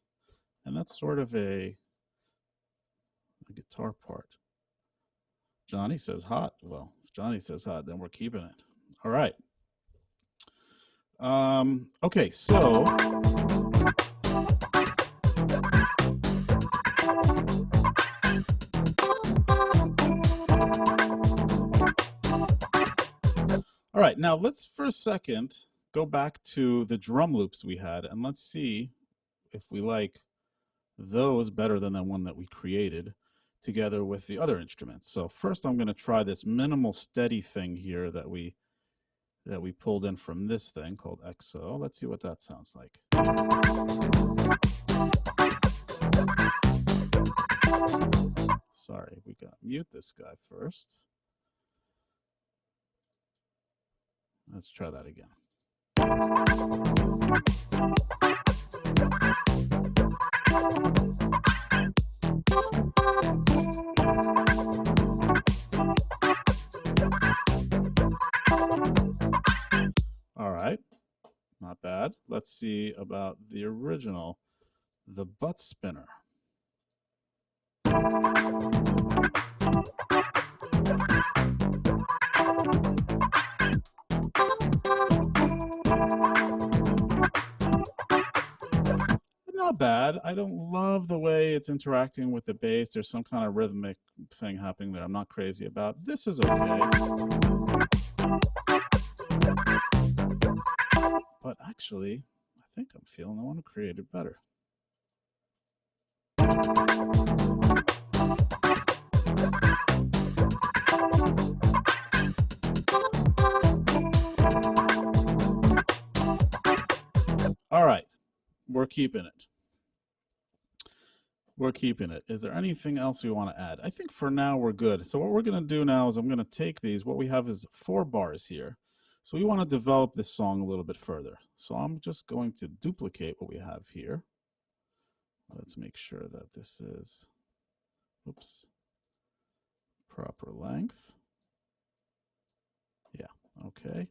And that's sort of a guitar part. Johnny says hot. Well, if Johnny says hot, then we're keeping it. All right. Okay, so all right, now let's for a second go back to the drum loops we had and let's see if we like those better than the one that we created together with the other instruments. So first I'm going to try this minimal steady thing here that we pulled in from this thing called XO. Let's see what that sounds like. Sorry, we got to mute this guy first. Let's try that again. All right, not bad. Let's see about the original, the butt spinner. Not bad. I don't love the way it's interacting with the bass. There's some kind of rhythmic thing happening there I'm not crazy about. This is okay. But actually, I think I'm feeling I want to create it better. All right, we're keeping it. We're keeping it. Is there anything else we want to add? I think for now we're good. So what we're going to do now is I'm going to take these. What we have is 4 bars here. So we want to develop this song a little bit further. So I'm just going to duplicate what we have here. Let's make sure that this is, oops, proper length. Yeah, okay.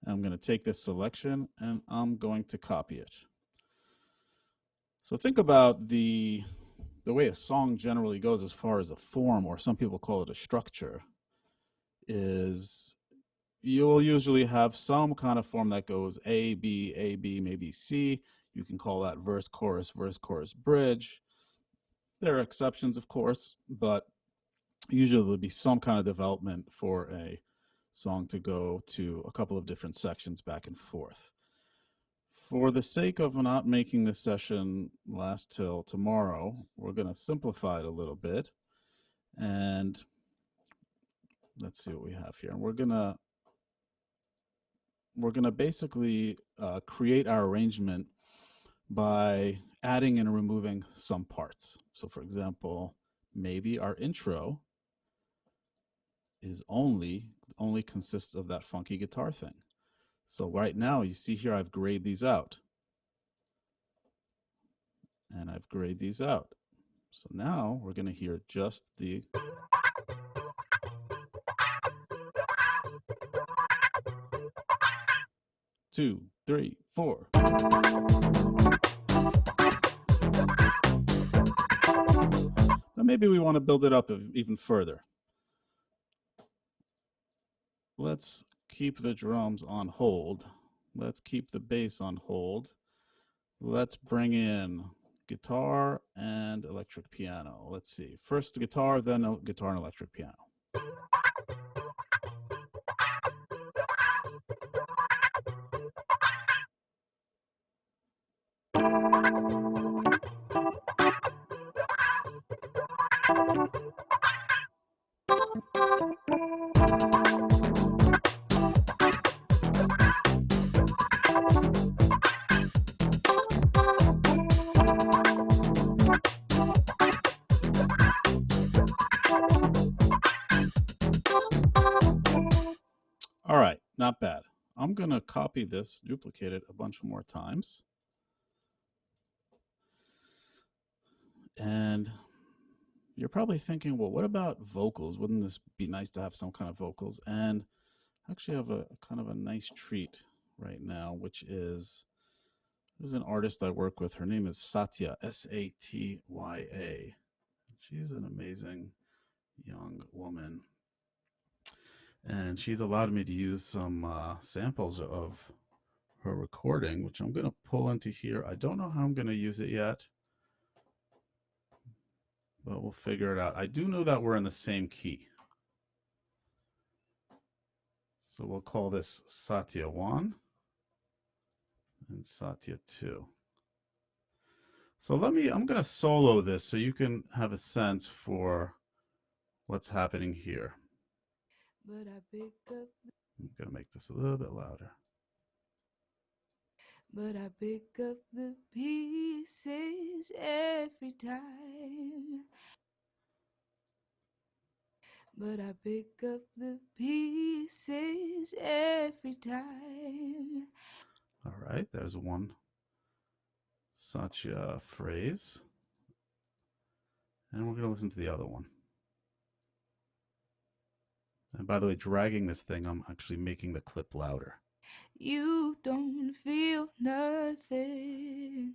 I'm going to take this selection and I'm going to copy it. So think about the way a song generally goes as far as a form, or some people call it a structure, is you will usually have some kind of form that goes A, B, maybe C. You can call that verse, chorus, bridge. There are exceptions, of course, but usually there'll be some kind of development for a song to go to a couple of different sections back and forth. For the sake of not making this session last till tomorrow, we're going to simplify it a little bit. And let's see what we have here. And we're going to basically create our arrangement by adding and removing some parts. So for example, maybe our intro is only consists of that funky guitar thing. So right now you see here I've grayed these out. and I've grayed these out. So now we're going to hear just the 2, 3, 4. But maybe we want to build it up even further. Let's keep the drums on hold. Let's keep the bass on hold. Let's bring in guitar and electric piano. Let's see. First the guitar, then guitar and electric piano. All right, not bad. I'm going to copy this, duplicate it a bunch more times. And you're probably thinking, well, what about vocals? Wouldn't this be nice to have some kind of vocals? And I actually have a kind of a nice treat right now, which is there's an artist I work with. Her name is Satya, Satya. She's an amazing young woman. And she's allowed me to use some samples of her recording, which I'm going to pull into here. I don't know how I'm going to use it yet, but we'll figure it out. I do know that we're in the same key. So we'll call this Satya 1 and Satya 2. So I'm going to solo this so you can have a sense for what's happening here. But I pick up I'm going to make this a little bit louder. But I pick up the pieces every time. But I pick up the pieces every time. All right, there's one such a phrase. And we're going to listen to the other one. And by the way, dragging this thing, I'm actually making the clip louder. You don't feel nothing.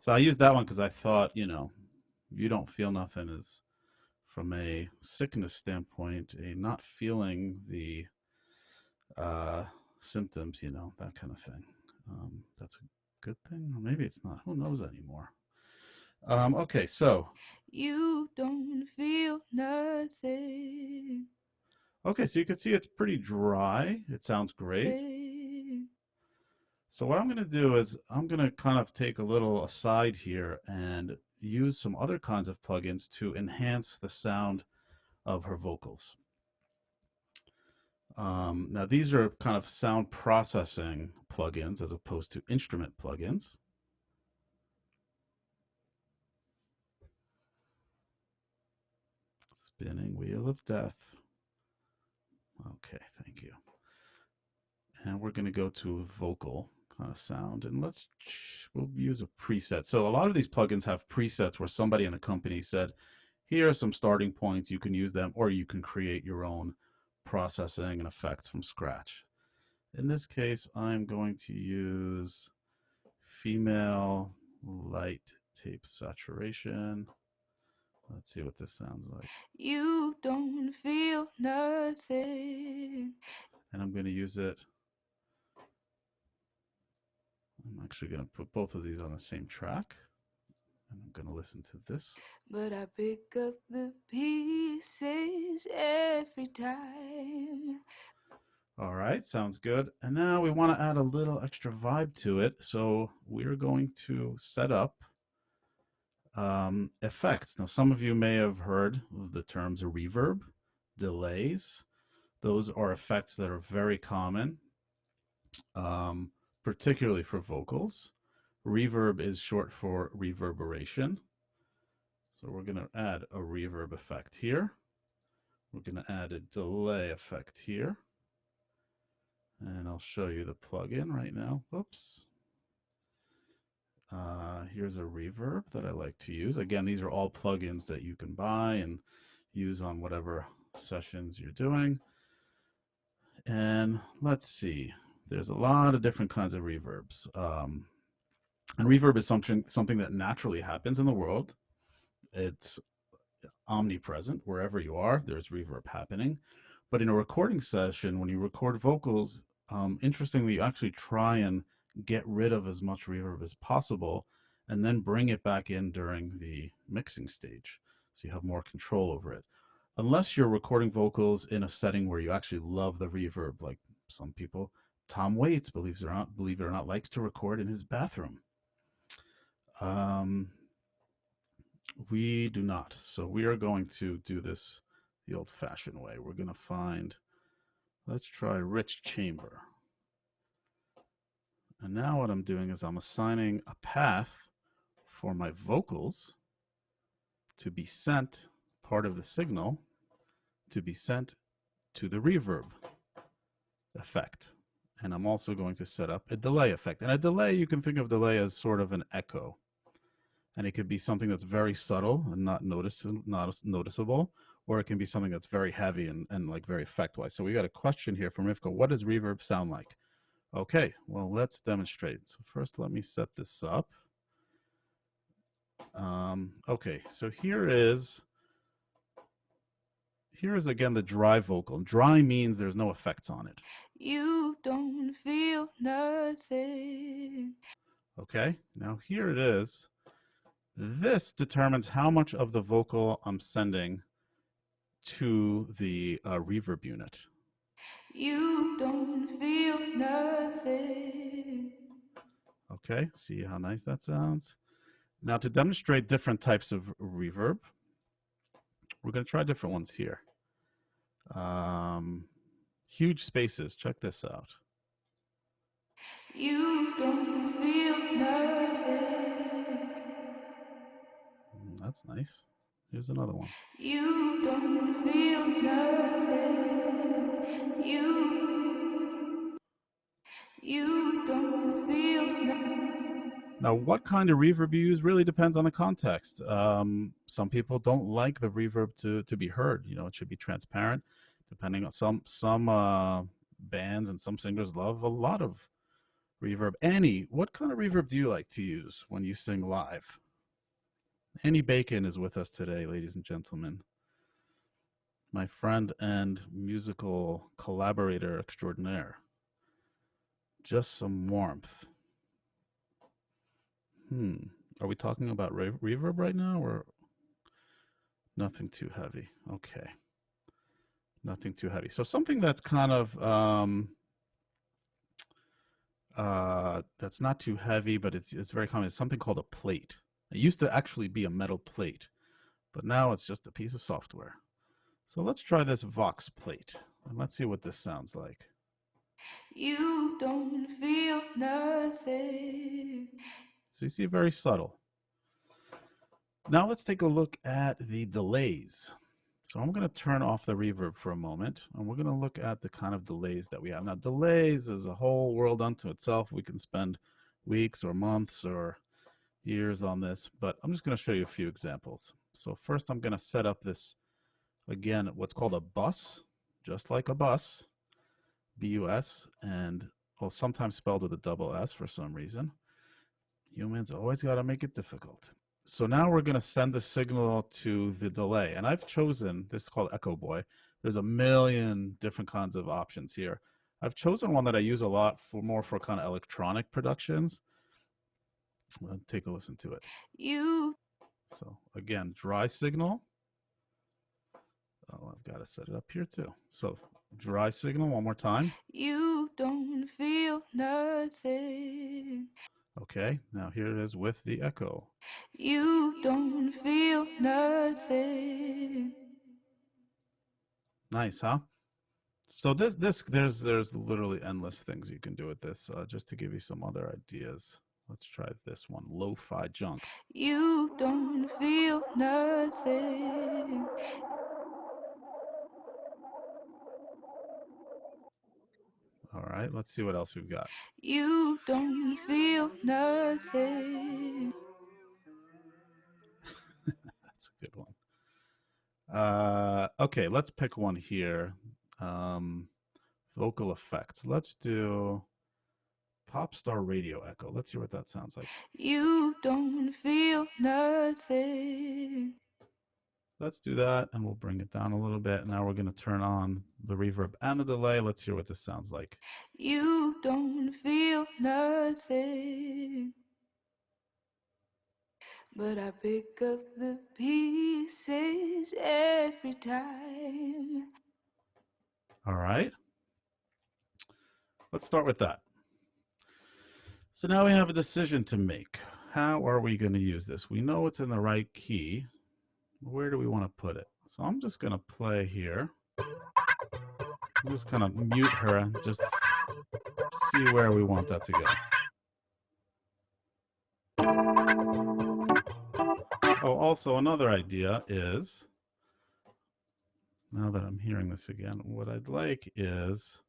So I used that one because I thought, you don't feel nothing is from a sickness standpoint, a not feeling the symptoms, that kind of thing. That's a good thing, or maybe it's not. Who knows anymore? Okay, so you don't feel nothing. Okay, so you can see it's pretty dry. It sounds great. So what I'm going to do is I'm going to kind of take a little aside here and use some other kinds of plugins to enhance the sound of her vocals. Now these are kind of sound processing plugins as opposed to instrument plugins. Spinning wheel of death. Okay, thank you. And we're going to go to a vocal kind of sound, and we'll use a preset. So a lot of these plugins have presets where somebody in the company said, here are some starting points, you can use them, or you can create your own processing and effects from scratch. In this case, I'm going to use female light tape saturation. Let's see what this sounds like. You don't feel nothing. And I'm going to use it. I'm actually going to put both of these on the same track. And I'm going to listen to this. But I pick up the pieces every time. All right, sounds good. And now we want to add a little extra vibe to it. So we're going to set up effects. Now, some of you may have heard of the terms reverb, delays. Those are effects that are very common, particularly for vocals. Reverb is short for reverberation. So we're going to add a reverb effect here. We're going to add a delay effect here. And I'll show you the plugin right now. Whoops. Here's a reverb that I like to use. Again, these are all plugins that you can buy and use on whatever sessions you're doing. And let's see, there's a lot of different kinds of reverbs. And reverb is something that naturally happens in the world. It's omnipresent wherever you are. There's reverb happening. But in a recording session, when you record vocals, interestingly, you actually try and get rid of as much reverb as possible and then bring it back in during the mixing stage. So you have more control over it. Unless you're recording vocals in a setting where you actually love the reverb, like some people. Tom Waits, believe it or not, likes to record in his bathroom. We do not. So we are going to do this the old-fashioned way. We're going to find, let's try rich chamber. And now what I'm doing is I'm assigning a path for my vocals to be sent, part of the signal, to be sent to the reverb effect. And I'm also going to set up a delay effect. And a delay, you can think of delay as sort of an echo. And it could be something that's very subtle and not noticeable, or it can be something that's very heavy and like very effect-wise. So we got a question here from Rivka. What does reverb sound like? Okay, well, let's demonstrate. So first, let me set this up. Okay, so here is again the dry vocal. Dry means there's no effects on it. You don't feel nothing. Okay, now here it is. This determines how much of the vocal I'm sending to the reverb unit. You don't feel nothing. Okay, see how nice that sounds? Now to demonstrate different types of reverb, we're going to try different ones here. Huge spaces, check this out. You don't feel nothing. That's nice. Here's another one. You don't feel nothing. You don't feel nothing. Now, what kind of reverb you use really depends on the context. Some people don't like the reverb to be heard. You know, it should be transparent. Depending on some bands and some singers love a lot of reverb. Annie, what kind of reverb do you like to use when you sing live? Annie Bacon is with us today, ladies and gentlemen. My friend and musical collaborator extraordinaire. Just some warmth. Are we talking about reverb right now or nothing too heavy? Okay. Nothing too heavy. So something that's kind of that's not too heavy, but it's very common. It's something called a plate. It used to actually be a metal plate, but now it's just a piece of software. So let's try this Vox plate and let's see what this sounds like. You don't feel nothing. So you see, very subtle. Now let's take a look at the delays. So I'm going to turn off the reverb for a moment, and we're going to look at the kind of delays that we have. Now, delays is a whole world unto itself. We can spend weeks or months or years on this, but I'm just going to show you a few examples. So first, I'm going to set up this, again, what's called a bus, just like a bus, B-U-S, and well, sometimes spelled with a double S for some reason. Humans always got to make it difficult. So now we're going to send the signal to the delay. And I've chosen, this is called Echo Boy. There's a million different kinds of options here. I've chosen one that I use a lot for more for kind of electronic productions. Let's take a listen to it. So again, dry signal. Oh, I've got to set it up here too. So dry signal one more time. You don't feel nothing. Okay, now here it is with the echo. You don't feel nothing. Nice, huh? So there's literally endless things you can do with this. Just to give you some other ideas, let's try this one, lo-fi junk. You don't feel nothing. All right, let's see what else we've got. You don't feel nothing. That's a good one. Okay, let's pick one here. Vocal effects. Let's do pop star radio echo. Let's hear what that sounds like. You don't feel nothing. Let's do that, and we'll bring it down a little bit. Now we're going to turn on the reverb and the delay. Let's hear what this sounds like. You don't feel nothing. But I pick up the pieces every time. All right. Let's start with that. So now we have a decision to make. How are we going to use this? We know it's in the right key. Where do we want to put it? So I'm just going to play here. I'm just kind of mute her and just see where we want that to go. Oh, also another idea is, now that I'm hearing this again, what I'd like is,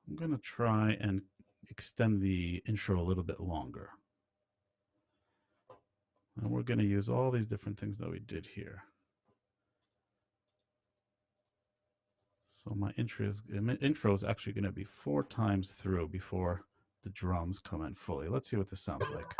I'm going to try and extend the intro a little bit longer. And we're going to use all these different things that we did here. So my intro is actually going to be 4 times through before the drums come in fully. Let's see what this sounds like.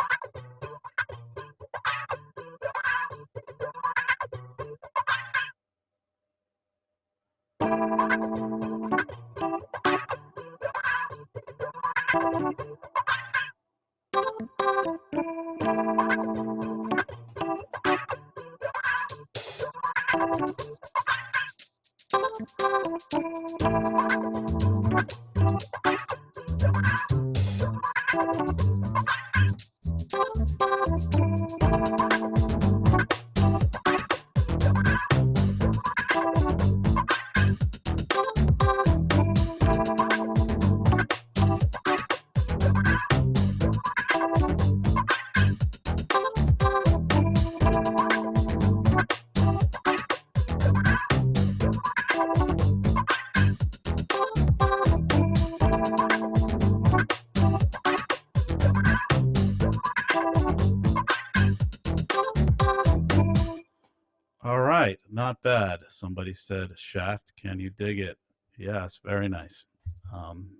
All right, not bad. Somebody said, Shaft, can you dig it? Yes, very nice.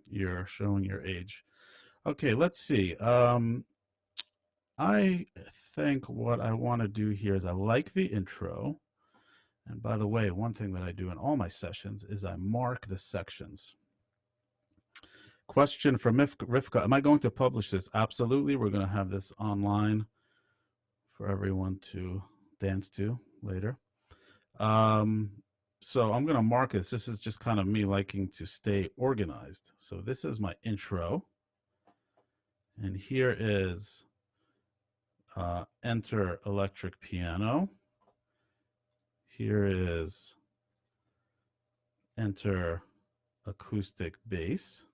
You're showing your age. Okay, let's see. I think what I want to do here is I like the intro. And by the way, one thing that I do in all my sessions is I mark the sections. Question from Rivka, am I going to publish this? Absolutely. We're going to have this online for everyone to dance to later. So I'm going to mark this. This is just kind of me liking to stay organized. So this is my intro. And here is enter electric piano. Here is enter acoustic bass.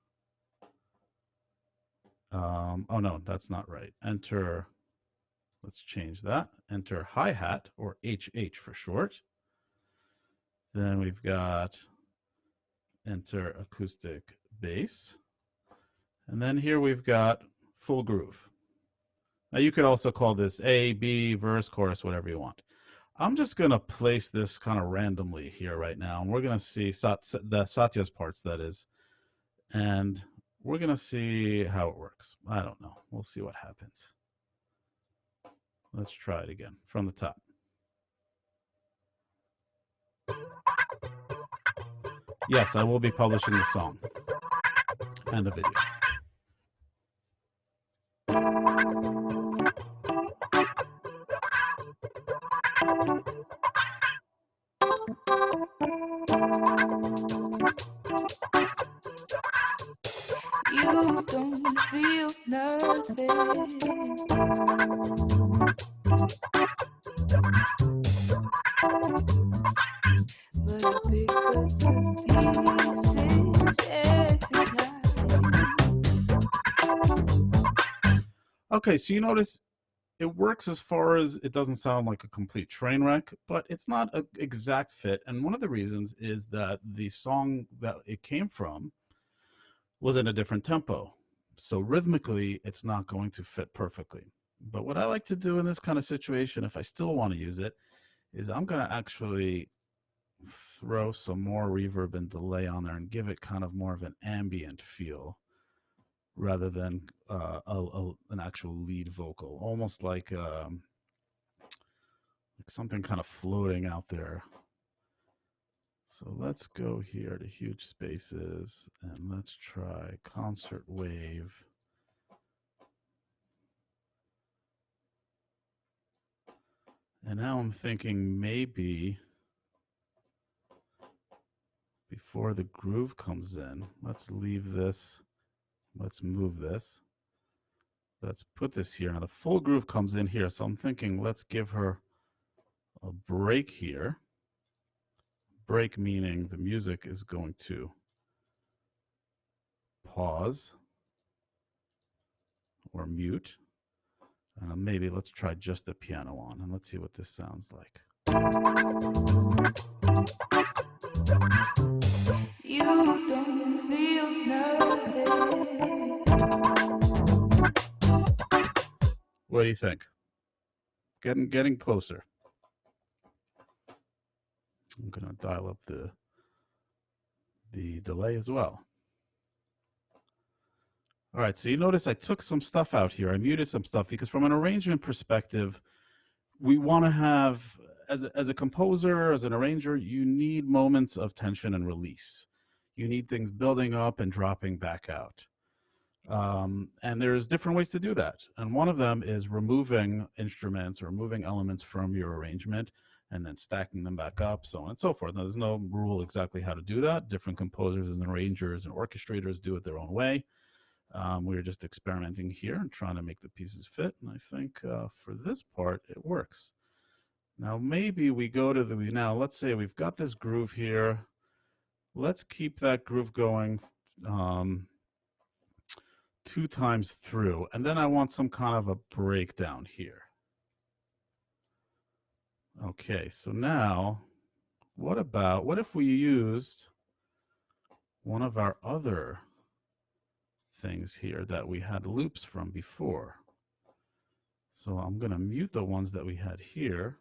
Oh no, that's not right. Enter, let's change that. Enter hi-hat, or HH for short. Then we've got enter acoustic bass. And then here we've got full groove. Now you could also call this A, B, verse, chorus, whatever you want. I'm just going to place this kind of randomly here right now. And we're going to see the Satya's parts, that is. And we're going to see how it works. I don't know. We'll see what happens. Let's try it again from the top. Yes, I will be publishing the song and the video. You don't feel nothing. But I pick up the pieces every time. Okay, so you notice it works as far as it doesn't sound like a complete train wreck, but it's not an exact fit. And one of the reasons is that the song that it came from was in a different tempo. So rhythmically, it's not going to fit perfectly. But what I like to do in this kind of situation, if I still want to use it, is I'm going to actually throw some more reverb and delay on there and give it kind of more of an ambient feel rather than an actual lead vocal, almost like something kind of floating out there. So let's go here to huge spaces and let's try concert wave. And now I'm thinking maybe before the groove comes in, let's leave this, let's move this. Let's put this here. Now the full groove comes in here. So I'm thinking let's give her a break here. Break meaning the music is going to pause or mute. Maybe let's try just the piano on and let's see what this sounds like. You don't feel nothing. What do you think? Getting closer. I'm going to dial up the delay as well. All right, so you notice I took some stuff out here. I muted some stuff because from an arrangement perspective, we want to have, as a composer, as an arranger, you need moments of tension and release. You need things building up and dropping back out. And there's different ways to do that. And one of them is removing instruments or removing elements from your arrangement and then stacking them back up, so on and so forth. Now, there's no rule exactly how to do that. Different composers and arrangers and orchestrators do it their own way. We're just experimenting here and trying to make the pieces fit. And I think for this part, it works. Now, maybe we go to now let's say we've got this groove here. Let's keep that groove going 2 times through. And then I want some kind of a breakdown here. Okay, so now what if we used one of our other things here that we had loops from before? So I'm going to mute the ones that we had here.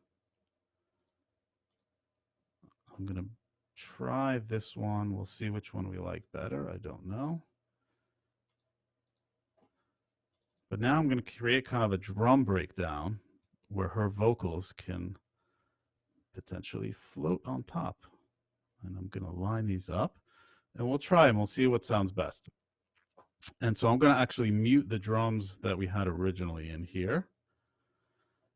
I'm going to try this one. We'll see which one we like better. I don't know. But now I'm going to create kind of a drum breakdown where her vocals can potentially float on top. And I'm going to line these up and we'll try and we'll see what sounds best. And so I'm going to actually mute the drums that we had originally in here.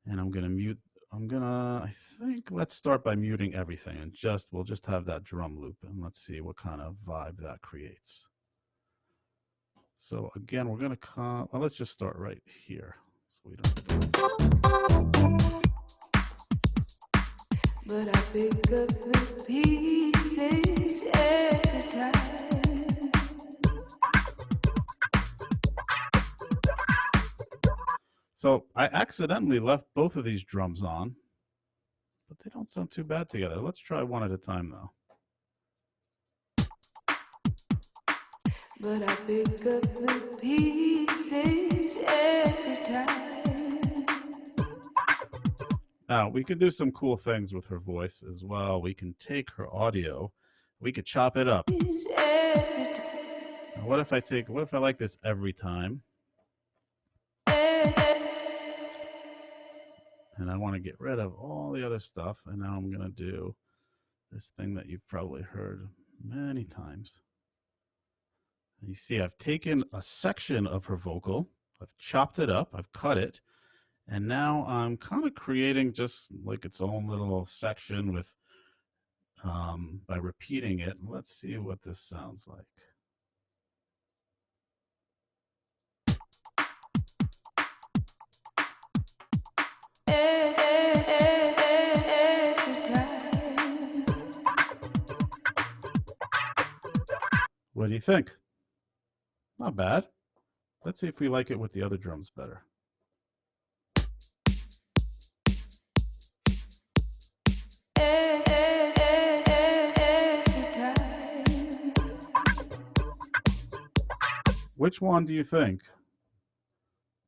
And I'm going to mute, I think let's start by muting everything and we'll just have that drum loop and let's see what kind of vibe that creates. So again, we're going to well, let's just start right here. So we don't have to... But I pick up the pieces every time. So I accidentally left both of these drums on, but they don't sound too bad together. Let's try one at a time though. But I pick up the pieces every time. Now, we could do some cool things with her voice as well. We can take her audio, we could chop it up. Now, what if I like this every time? And I want to get rid of all the other stuff. And now I'm going to do this thing that you've probably heard many times. And you see, I've taken a section of her vocal, I've chopped it up, I've cut it. And now I'm kind of creating just like its own little section with, by repeating it. Let's see what this sounds like. What do you think? Not bad. Let's see if we like it with the other drums better. Which one do you think?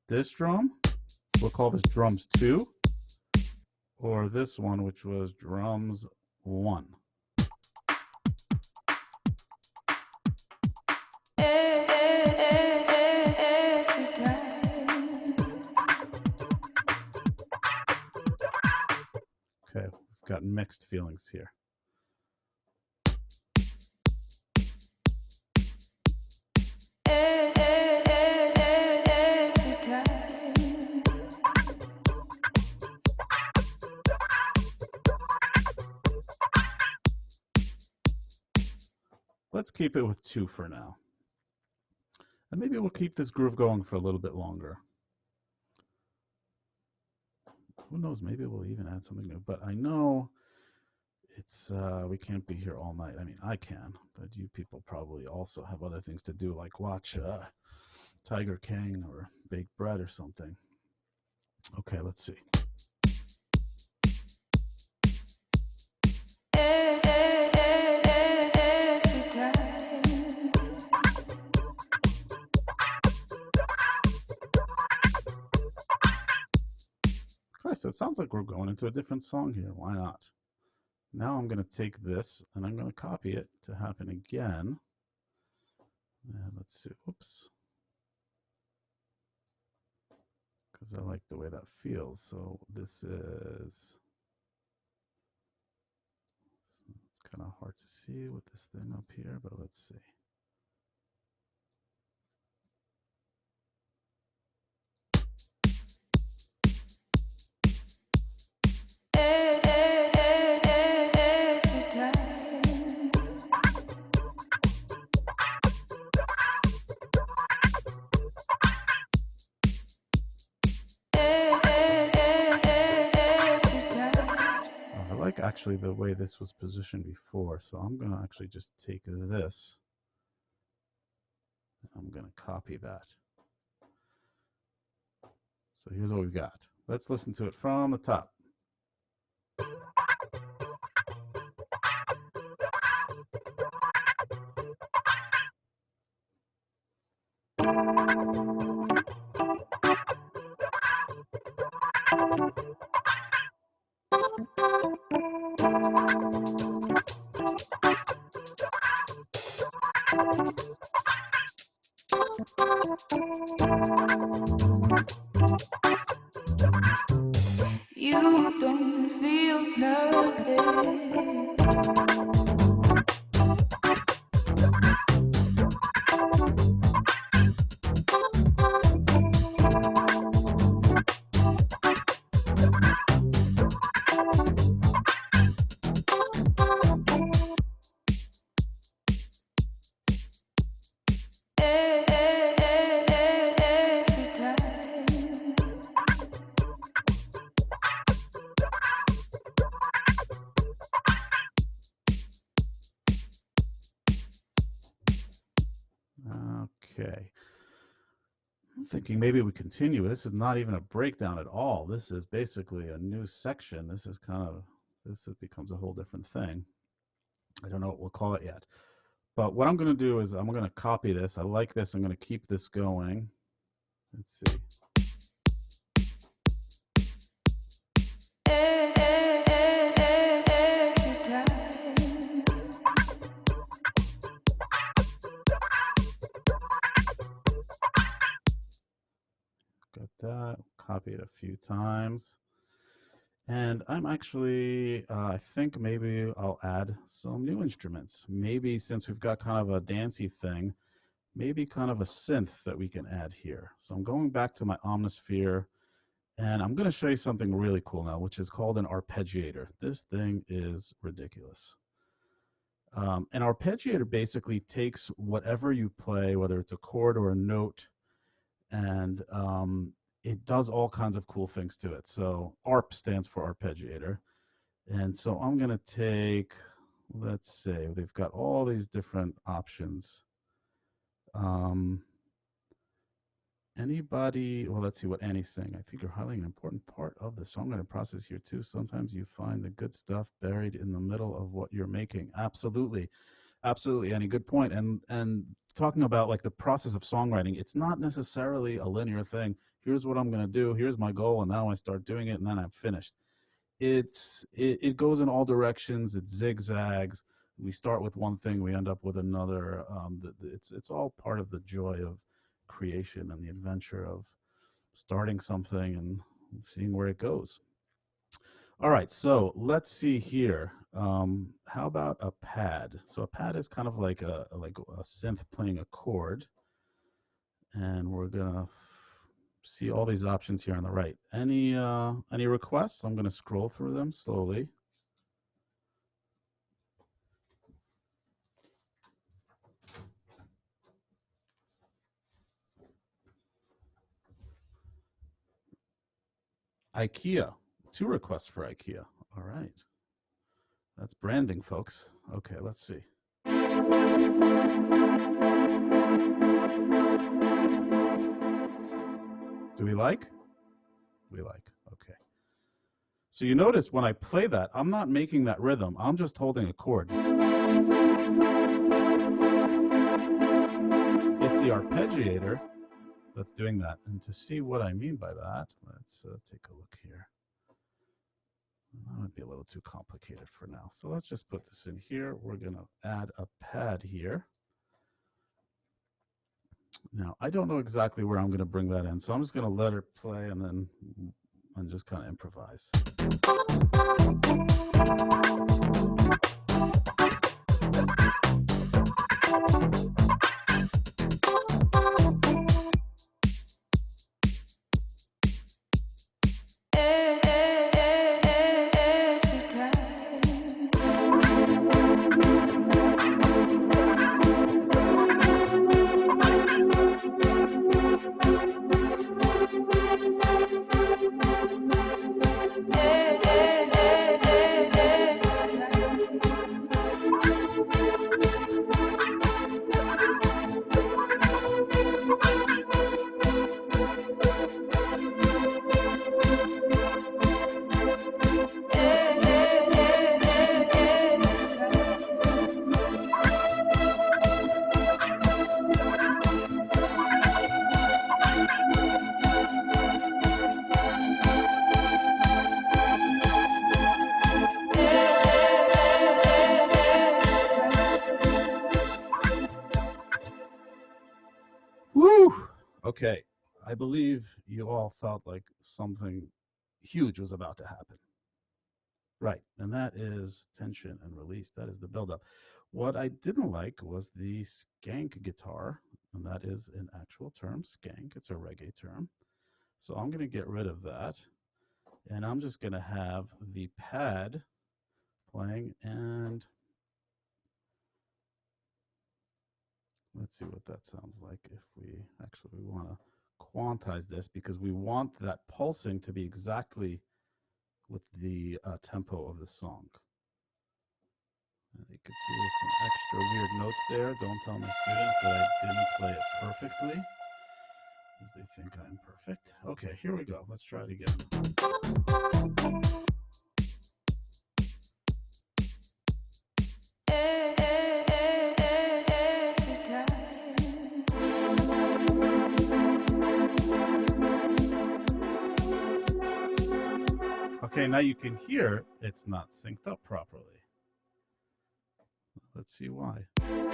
This drum, we'll call this drums 2, or this one, which was drums 1? Okay, we've got mixed feelings here. Let's keep it with 2 for now. And maybe we'll keep this groove going for a little bit longer. Who knows, maybe we'll even add something new. But I know it's we can't be here all night. I mean, I can, but you people probably also have other things to do, like watch Tiger King or bake bread or something. Okay, let's see. Okay, so it sounds like we're going into a different song here. Why not? Now I'm going to take this and I'm going to copy it to happen again. And let's see. Oops. Because I like the way that feels. So this is, it's kind of hard to see with this thing up here, but let's see. I like actually the way this was positioned before, so I'm going to actually just take this. I'm going to copy that. So here's what we've got. Let's listen to it from the top. You don't feel nothing. Okay. I'm thinking maybe we continue. This is not even a breakdown at all. This is basically a new section. This is kind of, this becomes a whole different thing. I don't know what we'll call it yet. But what I'm going to do is I'm going to copy this. I like this. I'm going to keep this going. Let's see. Got that. Copy it a few times. And I'm actually, I think maybe I'll add some new instruments. Maybe since we've got kind of a dancey thing, maybe kind of a synth that we can add here. So I'm going back to my Omnisphere, and I'm going to show you something really cool now, which is called an Arpeggiator. This thing is ridiculous. An Arpeggiator basically takes whatever you play, whether it's a chord or a note, and it does all kinds of cool things to it. So ARP stands for Arpeggiator. And so I'm going to take, let's say, they've got all these different options. Anybody, well, let's see what Annie's saying. I think you're highlighting an important part of the songwriting process here too. Sometimes you find the good stuff buried in the middle of what you're making. Absolutely. Absolutely, Annie, good point. And talking about like the process of songwriting, it's not necessarily a linear thing. Here's what I'm going to do. Here's my goal. And now I start doing it and then I'm finished. It goes in all directions. It zigzags. We start with one thing, we end up with another. It's all part of the joy of creation and the adventure of starting something and seeing where it goes. All right, so let's see here. How about a pad? So a pad is kind of like a synth playing a chord, and we're gonna see all these options here on the right. Any requests? I'm gonna scroll through them slowly. IKEA, 2 requests for IKEA. All right. That's branding, folks. Okay, let's see. Do we like? We like. Okay. So you notice when I play that, I'm not making that rhythm. I'm just holding a chord. It's the arpeggiator that's doing that. And to see what I mean by that, let's take a look here. That might be a little too complicated for now. So let's just put this in here. We're going to add a pad here. Now, I don't know exactly where I'm going to bring that in. So I'm just going to let it play and just kind of improvise. Woo! Okay, I believe you all felt like something huge was about to happen. Right, and that is tension and release. That is the buildup. What I didn't like was the skank guitar, and that is an actual term, skank. It's a reggae term. So I'm going to get rid of that, and I'm just going to have the pad playing, and let's see what that sounds like if we actually want to quantize this, because we want that pulsing to be exactly with the tempo of the song. And you can see there's some extra weird notes there. Don't tell my students that I didn't play it perfectly, because they think I'm perfect. Okay, here we go. Let's try it again. Okay, now you can hear it's not synced up properly. Let's see why. Okay,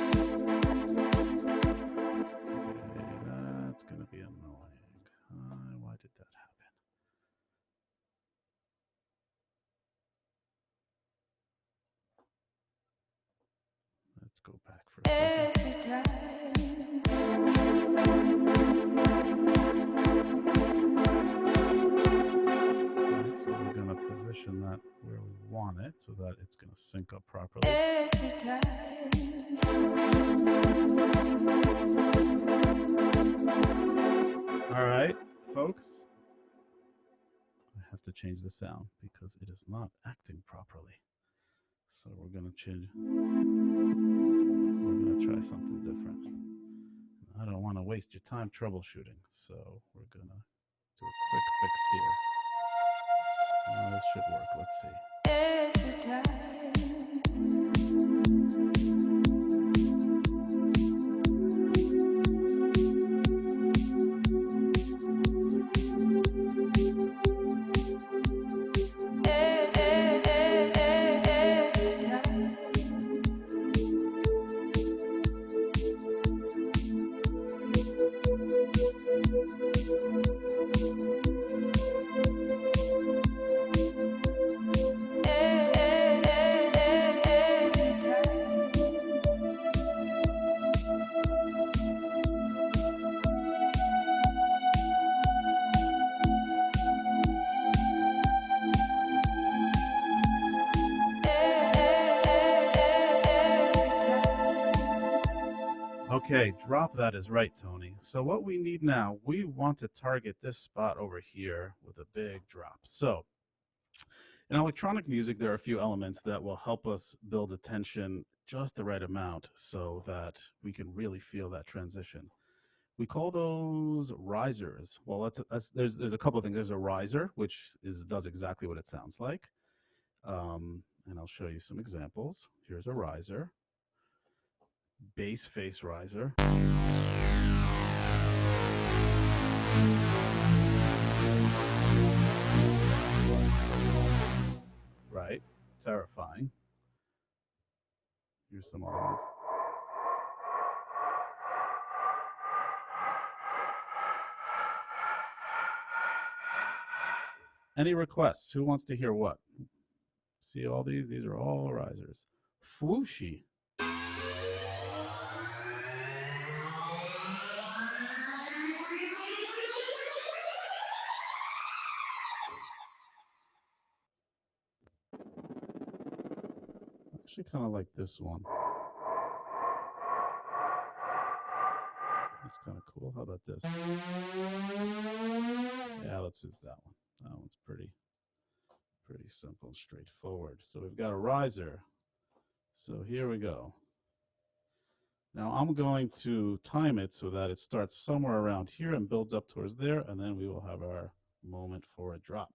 that's going to be annoying. Why did that happen? Let's go back for a second. So we're going to position that where we want it so that it's going to sync up properly. All right, folks. I have to change the sound because it is not acting properly. So we're going to change. We're going to try something different. I don't want to waste your time troubleshooting, so we're going to do a quick fix here. This should work. Let's see. Okay, drop that is right, Tony. So what we need now, we want to target this spot over here with a big drop. So in electronic music, there are a few elements that will help us build attention just the right amount so that we can really feel that transition. We call those risers. Well, there's a couple of things. There's a riser, which does exactly what it sounds like. And I'll show you some examples. Here's a riser. Bass face riser. Right, terrifying. Here's some other ones. Any requests? Who wants to hear what? See all these? These are all risers. Fwooshy. Actually kind of like this one. That's kind of cool. How about this? Yeah, let's use that one. That one's pretty simple and straightforward. So we've got a riser. So here we go. Now I'm going to time it so that it starts somewhere around here and builds up towards there, and then we will have our moment for a drop.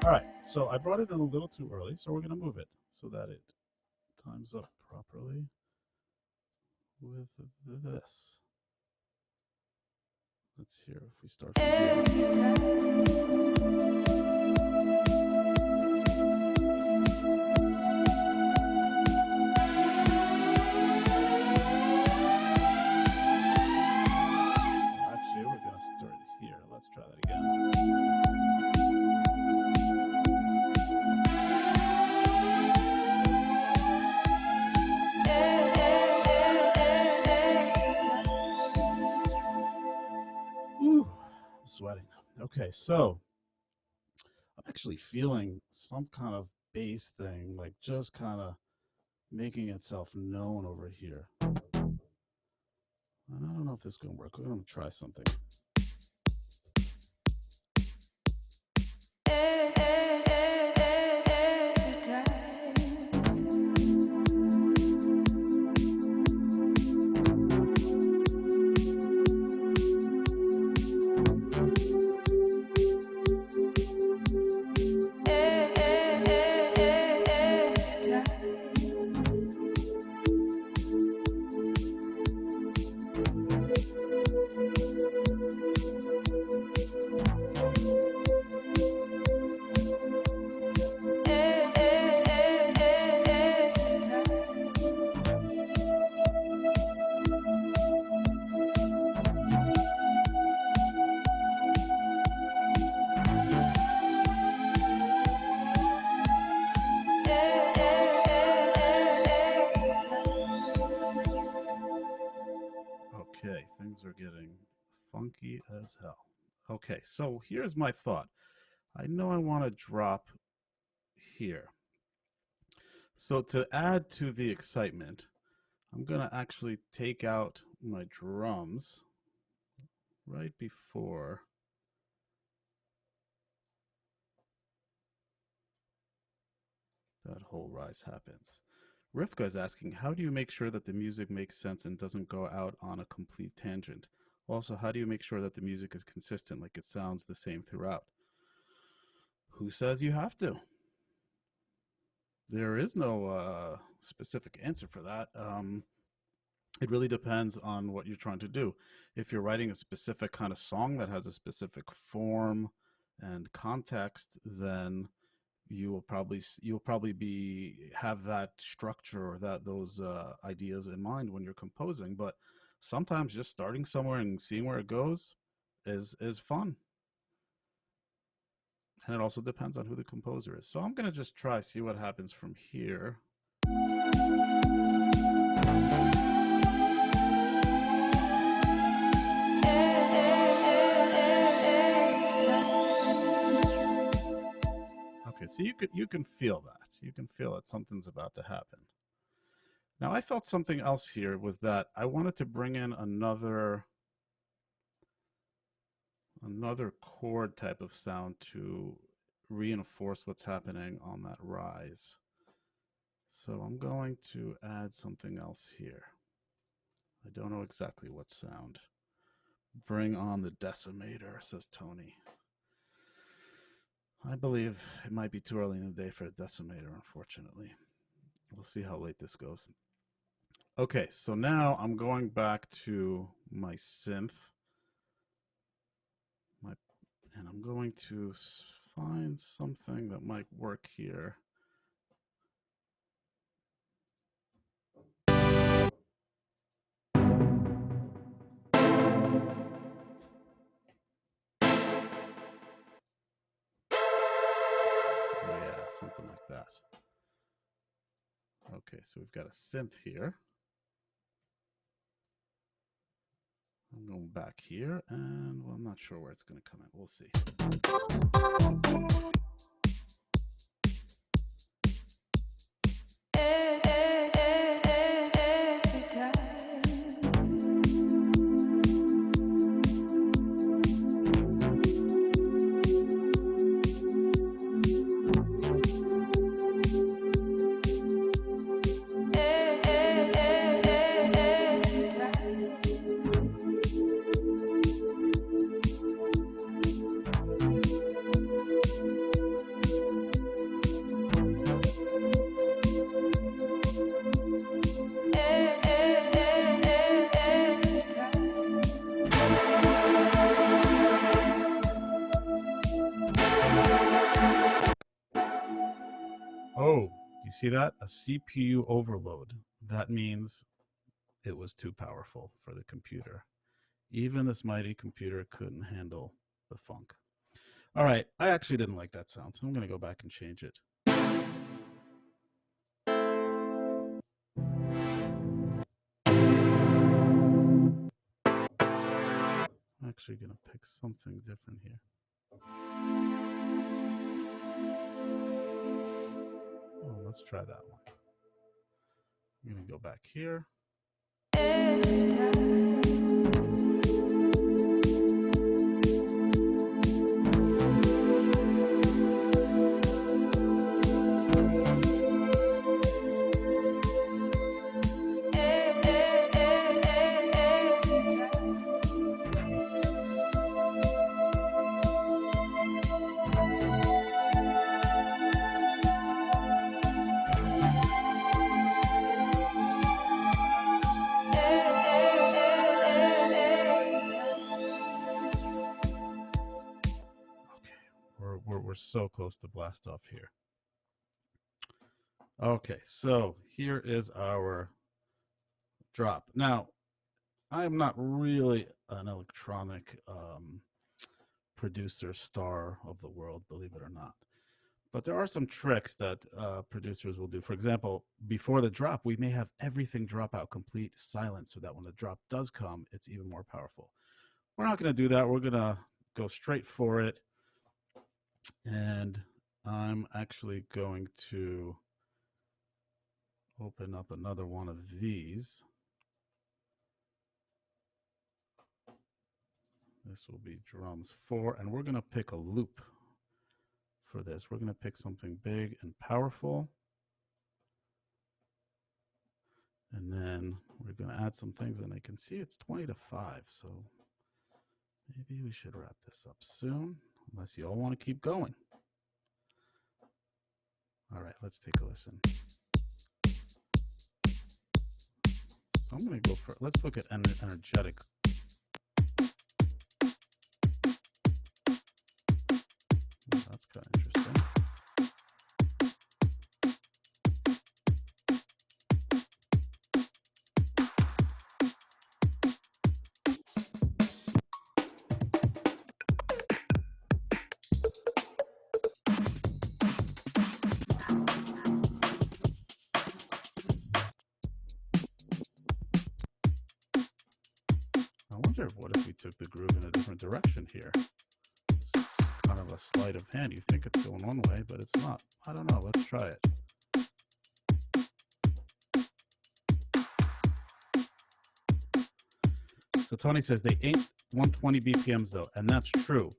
All right, so I brought it in a little too early, so we're going to move it so that it times up properly with this. Let's hear if we start from here. Actually, we're going to start here. Let's try that again. Ooh, I'm sweating. Okay, so I'm actually feeling some kind of bass thing, like just kind of making itself known over here. And I don't know if this is going to work. We're going to try something. Okay, things are getting funky as hell. Okay, so here's my thought. I know I want to drop here. So to add to the excitement, I'm going to actually take out my drums. right before that whole rise happens. Rivka is asking, how do you make sure that the music makes sense and doesn't go out on a complete tangent? Also, how do you make sure that the music is consistent, like it sounds the same throughout? Who says you have to? There is no specific answer for that. It really depends on what you're trying to do. If you're writing a specific kind of song that has a specific form and context, then you'll probably be have that structure or those ideas in mind when you're composing. But sometimes just starting somewhere and seeing where it goes is fun. And it also depends on who the composer is. So I'm going to just see what happens from here. Okay, so you can feel that. You can feel that something's about to happen. Now I felt something else here was that I wanted to bring in another chord type of sound to reinforce what's happening on that rise. So I'm going to add something else here. I don't know exactly what sound. Bring on the decimator, says Tony. I believe it might be too early in the day for a decimator, unfortunately. We'll see how late this goes. Okay, so now I'm going back to my synth. And I'm going to find something that might work here. Oh yeah, something like that. Okay, so we've got a synth here. I'm going back here, and well, I'm not sure where it's going to come in. We'll see. Oh, do you see that? A CPU overload. That means it was too powerful for the computer. Even this mighty computer couldn't handle the funk. All right, I actually didn't like that sound, so I'm going to go back and change it. I'm actually going to pick something different here. Oh, let's try that one. I'm going to go back here. We're so close to blast off here. Okay, so here is our drop. Now, I'm not really an electronic producer star of the world, believe it or not. But there are some tricks that producers will do. For example, before the drop, we may have everything drop out complete silence so that when the drop does come, it's even more powerful. We're not going to do that. We're going to go straight for it. And I'm actually going to open up another one of these. This will be drums 4, and we're going to pick a loop for this. We're going to pick something big and powerful. And then we're going to add some things, and I can see it's 20 to 5, so maybe we should wrap this up soon, unless you all want to keep going. All right, let's take a listen. So I'm going to go for, let's look at energetic. Well, that's kind of interesting. I wonder what if we took the groove in a different direction here. It's kind of a sleight of hand. You think it's going one way, but it's not. I don't know. Let's try it. So Tony says they ain't 120 BPMs though, and that's true.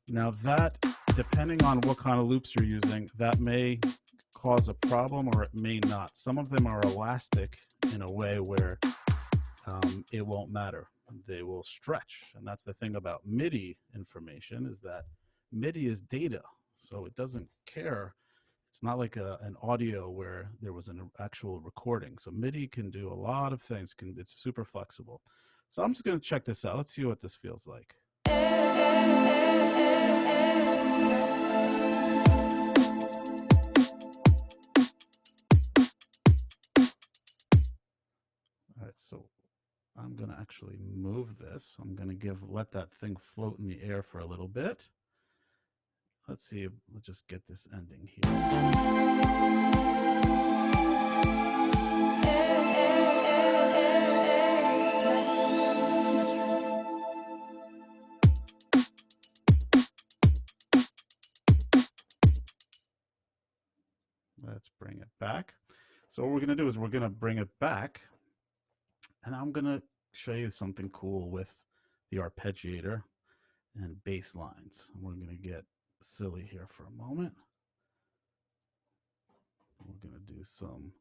Now that, depending on what kind of loops you're using, that may cause a problem or it may not. Some of them are elastic in a way where it won't matter. They will stretch. And that's the thing about MIDI information, is that MIDI is data. So it doesn't care. It's not like an audio where there was an actual recording. So MIDI can do a lot of things. It's super flexible. So I'm just going to check this out. Let's see what this feels like. All right, so I'm going to actually move this. I'm going to let that thing float in the air for a little bit. Let's see. Let's just get this ending here. Let's bring it back. So what we're going to do is we're going to bring it back, and I'm going to show you something cool with the Arpeggiator and bass lines. We're going to get silly here for a moment. We're going to do some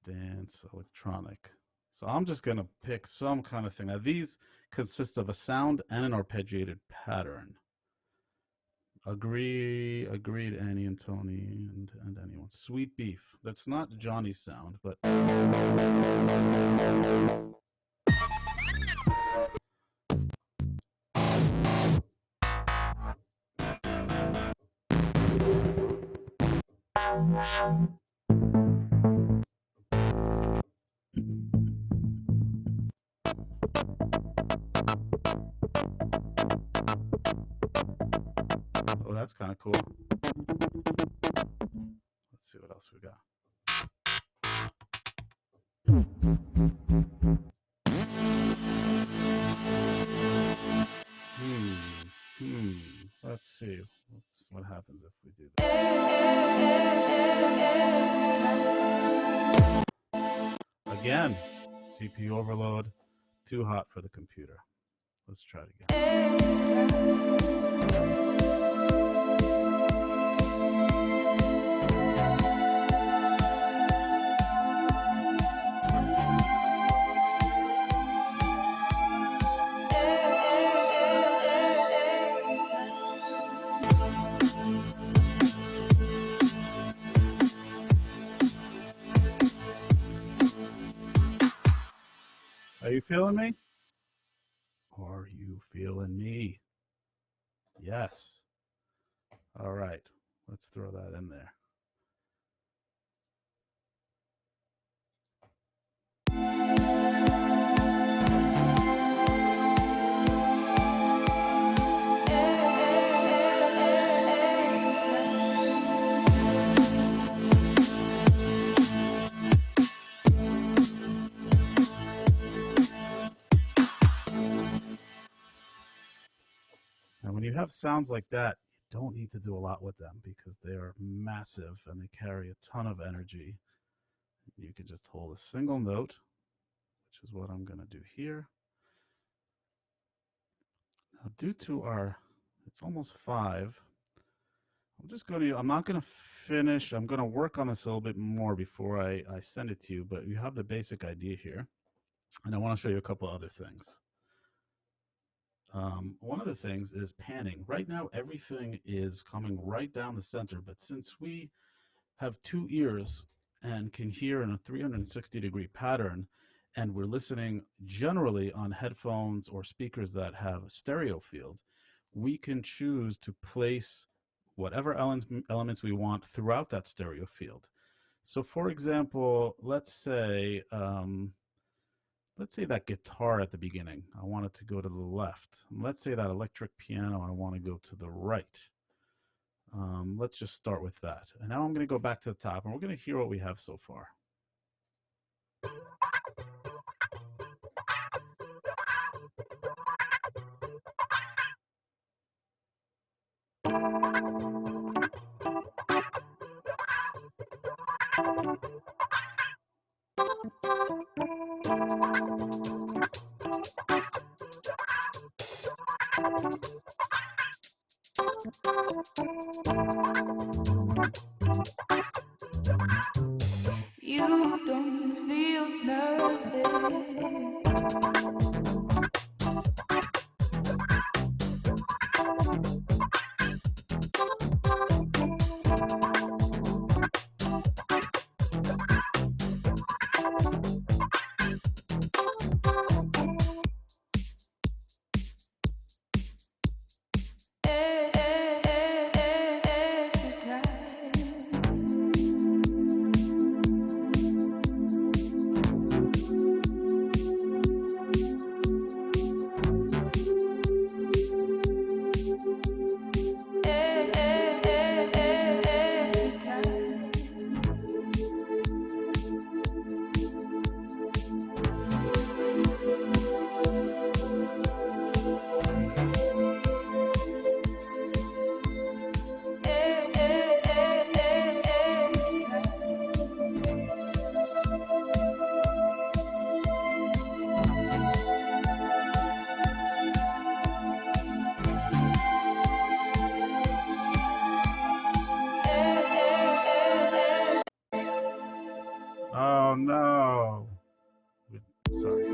dance electronic. So I'm just going to pick some kind of thing. Now these consist of a sound and an arpeggiated pattern. Agreed, Annie and Tony and anyone. Sweet Beef. That's not Johnny's sound, but oh, that's kind of cool. Let's see what else we got. Let's see what happens if we do that. Again, CPU overload, too hot for the computer. Let's try it again. Are you feeling me? Are you feeling me? Yes. All right. Let's throw that in there. And when you have sounds like that, you don't need to do a lot with them because they are massive and they carry a ton of energy. You can just hold a single note, which is what I'm going to do here. Now, due to our, it's almost 5. I'm not going to finish. I'm going to work on this a little bit more before I send it to you, but you have the basic idea here. And I want to show you a couple other things. One of the things is panning. Right now, everything is coming right down the center, but since we have 2 ears and can hear in a 360-degree pattern, and we're listening generally on headphones or speakers that have a stereo field, we can choose to place whatever elements we want throughout that stereo field. So for example, let's say that guitar at the beginning, I want it to go to the left. Let's say that electric piano, I want to go to the right. Let's just start with that. And now I'm going to go back to the top, and we're going to hear what we have so far. You don't feel nothing. Oh no. Sorry.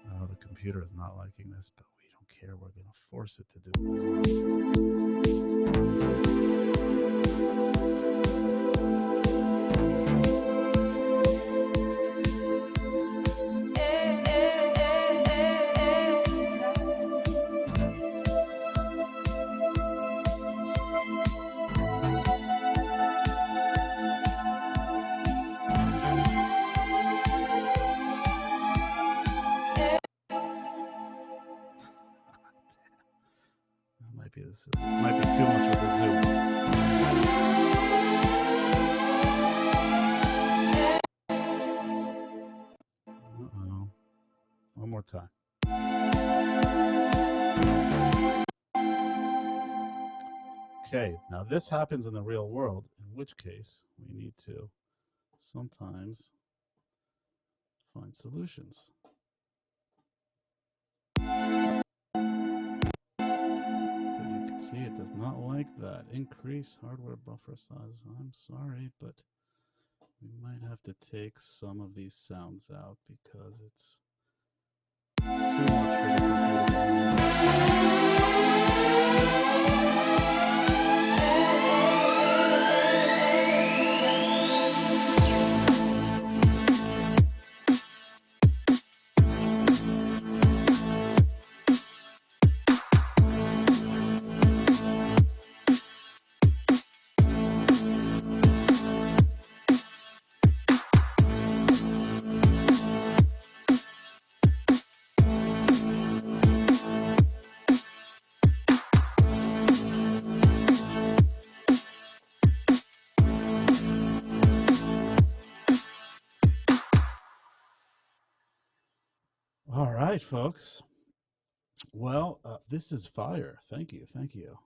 Oh, the computer is not liking this, but we don't care. We're going to force it to do might be too much with the zoom. Uh-oh. One more time. Okay, now this happens in the real world, in which case we need to sometimes find solutions. See, it does not like that. Increase hardware buffer size. I'm sorry, but we might have to take some of these sounds out because it's too much for the right, folks. Well, this is fire. Thank you. Thank you.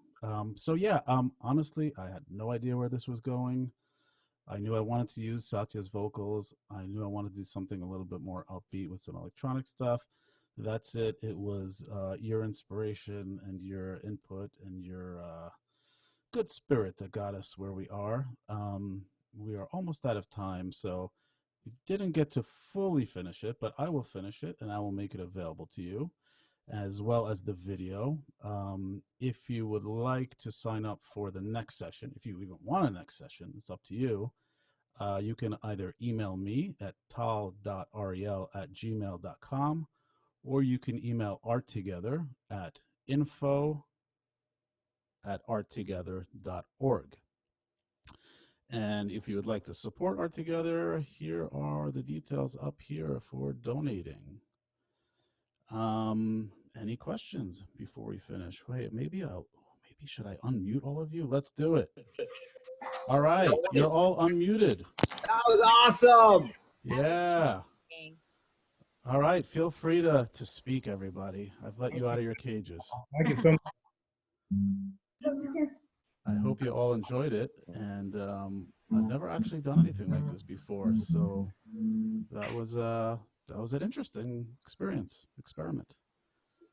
So yeah, honestly, I had no idea where this was going. I knew I wanted to use Satya's vocals. I knew I wanted to do something a little bit more upbeat with some electronic stuff. That's it. It was your inspiration and your input and your good spirit that got us where we are. We are almost out of time, so we didn't get to fully finish it, but I will finish it and I will make it available to you, as well as the video. If you would like to sign up for the next session, if you even want a next session, it's up to you. You can either email me at tal.ariel@gmail.com, or you can email ARTogether at info@arttogether.org. And if you would like to support ARTogether, here are the details up here for donating. Any questions before we finish? Wait, maybe should I unmute all of you? Let's do it. All right, you're all unmuted. That was awesome. Yeah. All right, feel free to speak, everybody. I've let you out of your cages. Thank you so much. I hope you all enjoyed it, and I've never actually done anything like this before, so that was an interesting experiment.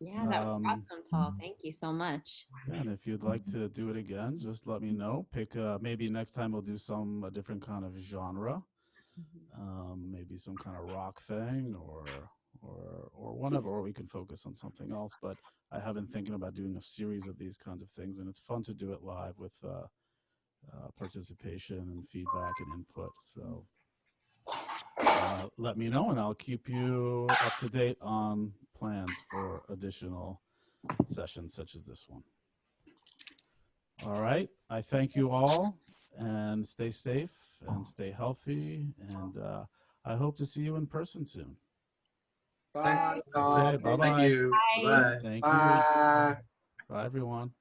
Yeah, that was awesome, Tal. Thank you so much. Yeah, and if you'd like to do it again, just let me know. Pick maybe next time we'll do a different kind of genre, maybe some kind of rock thing or whatever, or we can focus on something else. But I have been thinking about doing a series of these kinds of things, and it's fun to do it live with participation and feedback and input. So let me know, and I'll keep you up to date on plans for additional sessions such as this one. All right. I thank you all, and stay safe and stay healthy, and I hope to see you in person soon. Bye. Okay, bye-bye. Thank you. Bye. Bye. Thank you. Bye. Bye, everyone.